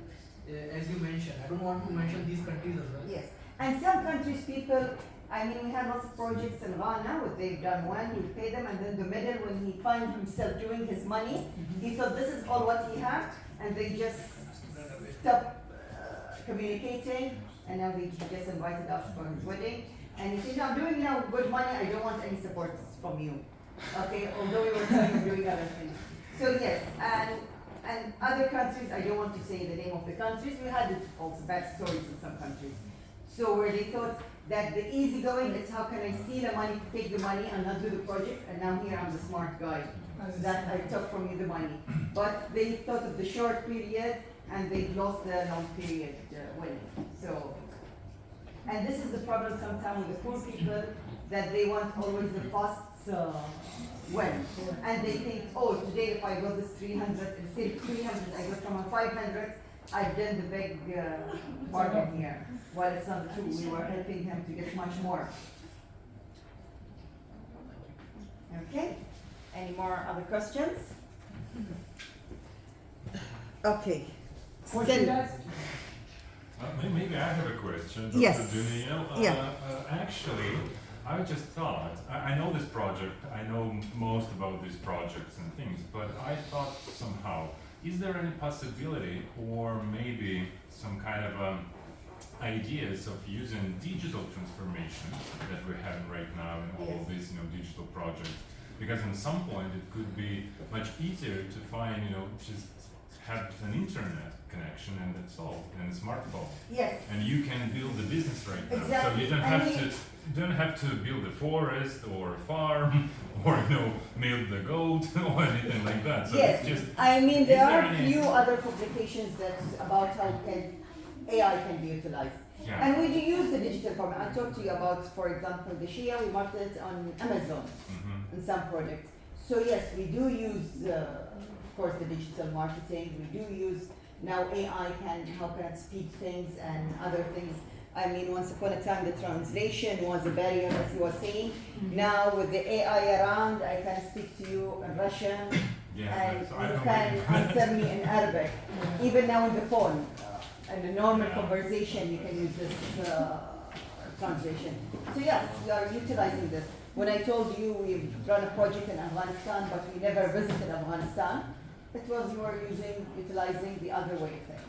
As you mentioned, I don't want to mention these countries as well. Yes, and some countries people, I mean, we have lots of projects in Ghana where they've done one, we pay them, and then the middle, when he finds himself doing his money, he thought this is all what he has, and they just stop communicating, and now he just invited us for his wedding, and he said, no, I'm doing now good money, I don't want any support from you. Okay, although we were doing other things. So yes, and other countries, I don't want to say the name of the countries, we had also bad stories in some countries. So where they thought that the easy going is how can I steal the money, take the money and not do the project, and now here I'm the smart guy that I took from you the money. But they thought of the short period and they lost the long period winning. So, and this is the problem sometimes with the poor people, that they want always the fast win. And they think, oh, today if I got this 300, instead of 300, I got from a 500, I've done the big bargain here. While it's not true, we were helping him to get much more. Okay, any more other questions? Okay. Maybe I have a question, Dr. Yes. Dunya. Yeah. Actually, I just thought, I know this project, I know most about these projects and things, but I thought somehow, is there any possibility or maybe some kind of ideas of using digital transformation that we're having right now in all these digital projects? Because at some point it could be much easier to find, just have an internet connection and that's all, and a smartphone. Yes. And you can build a business right now. Exactly. So you don't have to build a forest or a farm or milk the goat or anything like that. So Yes, it's just, I mean there are any- few other publications that about how AI can be utilized. Yeah. And we do use the digital format. I talked to you about, for example, the Shia, we market it on Amazon in some projects. So yes, we do use, of course, the digital marketing. We do use now AI how can it speak things and other things. I mean, once upon a time, the translation was a barrier, as you were saying. Now with the AI around, I can speak to you in Russian, and so I you don't can really- answer me in Arabic. Even now on the phone, in a normal conversation, you can use this translation. So yes, we are utilizing this. When I told you we've run a project in Afghanistan, but we never visited Afghanistan, it was you were utilizing the other way of things.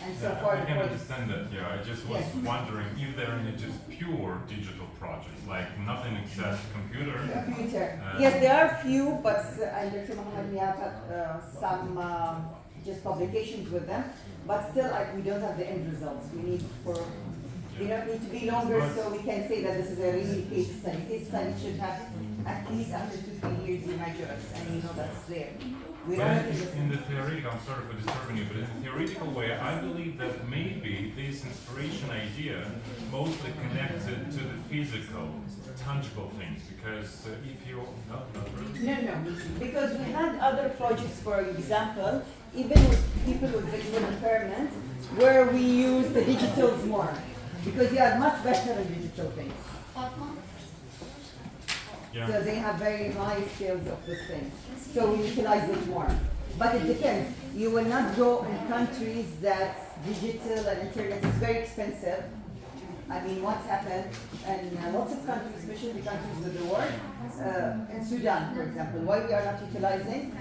And so far I the can project. understand that, I just was wondering if there are any just pure digital projects, like nothing except computer. Computer. Yes, there are few, but under Mohamed we have some just publications with them, but still we don't have the end results. We need need to be longer so we can say that this is a really case study. Case study should have at least after 2-3 years you measure it and that's there. We don't have to In the theoretical, I'm sorry for disturbing you, but in the theoretical way, I believe that maybe this inspiration idea mostly connected to the physical, tangible things, because if you, not really. No, because we had other projects, for example, even with people with visual impairment, where we use the digitals more, because they are much better at digital things. Yeah. So they have very high skills of this thing. So we utilize it more. But it depends. You will not go in countries that digital and internet is very expensive. I mean, what's happened in lots of countries, especially the countries with the war, in Sudan, for example, why we are not utilizing,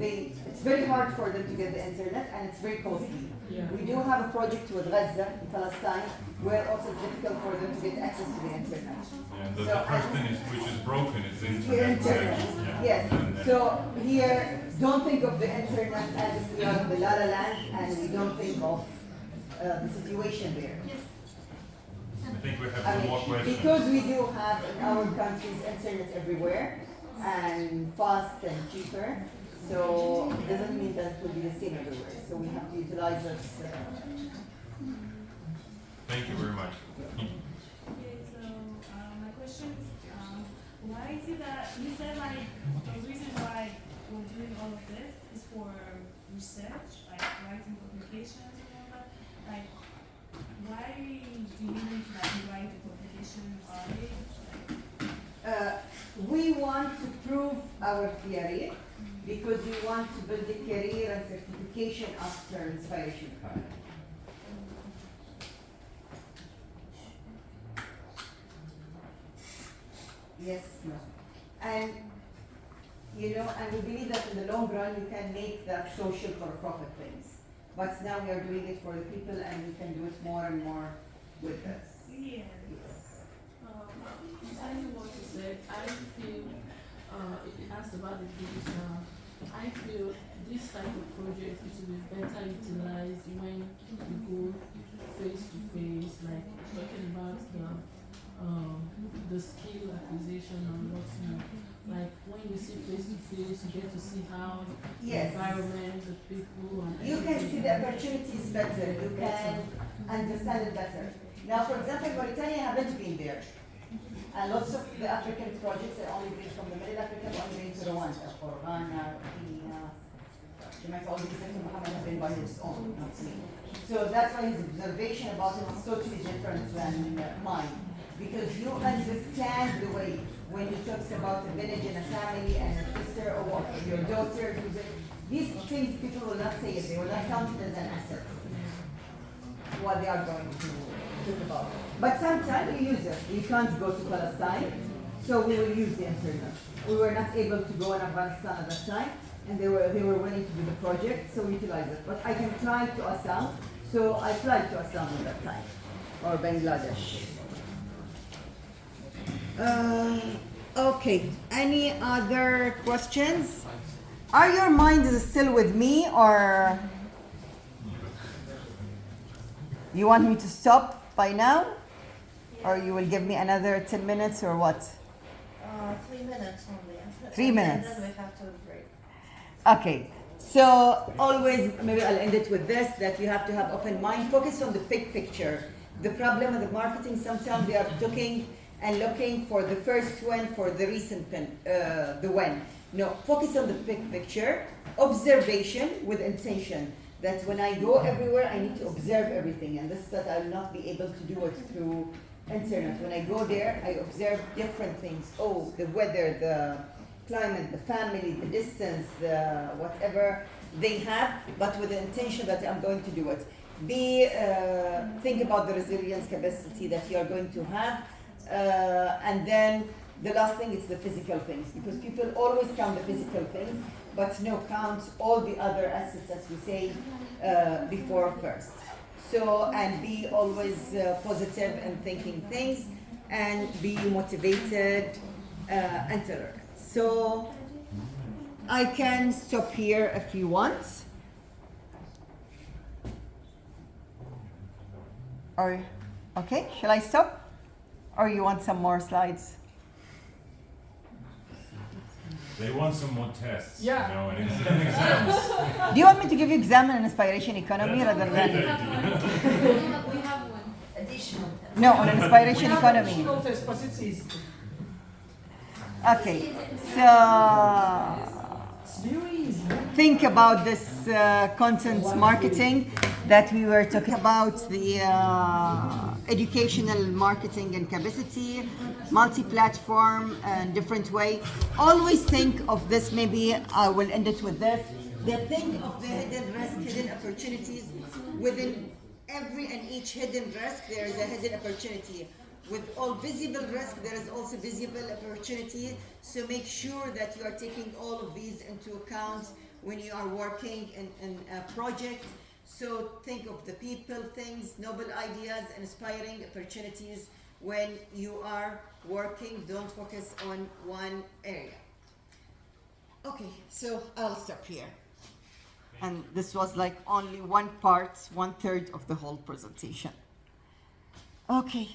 it's very hard for them to get the internet and it's very costly. We do have a project with Gaza in Palestine where also it's difficult for them to get access to the internet. Yeah, the first thing which is broken is the internet. Internet. Yes. So here, don't think of the internet as if we are in the La La Land and we don't think of the situation there. I think we have I some mean, more questions. because we do have in our countries internet everywhere and fast and cheaper, so it doesn't mean that it will be the same everywhere. So we have to utilize it. Thank you very much. Okay, so my question is, why is it that you said the reason why we're doing all of this is for research, like writing publications and all that. Like, why do you need to write the publication on it? We want to prove our theory because we want to build a career and certification after inspiration card. Yes, no. And you know, and we believe that in the long run you can make that social for profit things. But now we are doing it for the people and we can do it more and more with us. Yeah. Concerning what you said, I feel, it asked about the visa. I feel this type of project it will be better utilized when we go face to face, like talking about the skill acquisition and what's more. Like when you see face to face, you get to see how Yes. the environment, the people, and You can see the opportunities better, you can understand it better. Now, for example, Mauritania haven't been there. And lots of the African projects are only been from the Middle Africa, only been to Rwanda, or Ghana, Kenya. You might all be thinking Mohamed has been by his own, not me. So that's why his observation about it is totally different than mine. Because you understand the way when he talks about a village and a family and a sister or your daughter. These things people will not say it, they will not count it as an asset. What they are going to talk about. But sometimes we use it. We can't go to Palestine, so we will use the internet. We were not able to go in Afghanistan at that time, and they were willing to do the project, so we utilized it. But I can fly to Assam, so I fly to Assam at that time, or Bangladesh. Okay, any other questions? Are your minds still with me, or you want me to stop by now? Or you will give me another 10 minutes or what? 3 minutes only. 3 minutes. And then we have to break. Okay, so always, maybe I'll end it with this, that you have to have open mind, focus on the big picture. The problem with the marketing, sometimes they are looking for the first win, for the recent win, the win. No, focus on the big picture, observation with intention. That when I go everywhere, I need to observe everything, and this is that I will not be able to do it through internet. When I go there, I observe different things. Oh, the weather, the climate, the family, the distance, the whatever they have, but with the intention that I'm going to do it. Think about the resilience capacity that you are going to have, and then the last thing is the physical things, because people always count the physical things, but no, count all the other assets, as we say before first. So, and be always positive and thinking things, and be motivated and tolerant. So, I can stop here if you want. Or, okay, shall I stop? Or you want some more slides? They want some more tests, Yeah. you know, and exams. Do you want me to give you exam and inspiration economy rather Great than... idea. We have one additional test. No, on inspiration economy. Additional test, but it's easy. Okay, so It's very easy. think about this content marketing that we were talking about, the educational marketing and capacity, multi-platform and different way. Always think of this, maybe I will end it with this. Think of the hidden risk, hidden opportunities. Within every and each hidden risk, there is a hidden opportunity. With all visible risk, there is also visible opportunity. So make sure that you are taking all of these into account when you are working in a project. So think of the people, things, noble ideas, inspiring opportunities when you are working. Don't focus on one area. Okay, so I'll stop here. And this was like only one part, 1/3 of the whole presentation. Okay.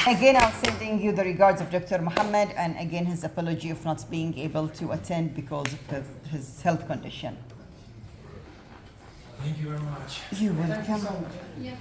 Again, I'm sending you the regards of Dr. Mohamed, and again his apology of not being able to attend because of his health condition. Thank you very much. You're welcome. Thank you so much. Yeah.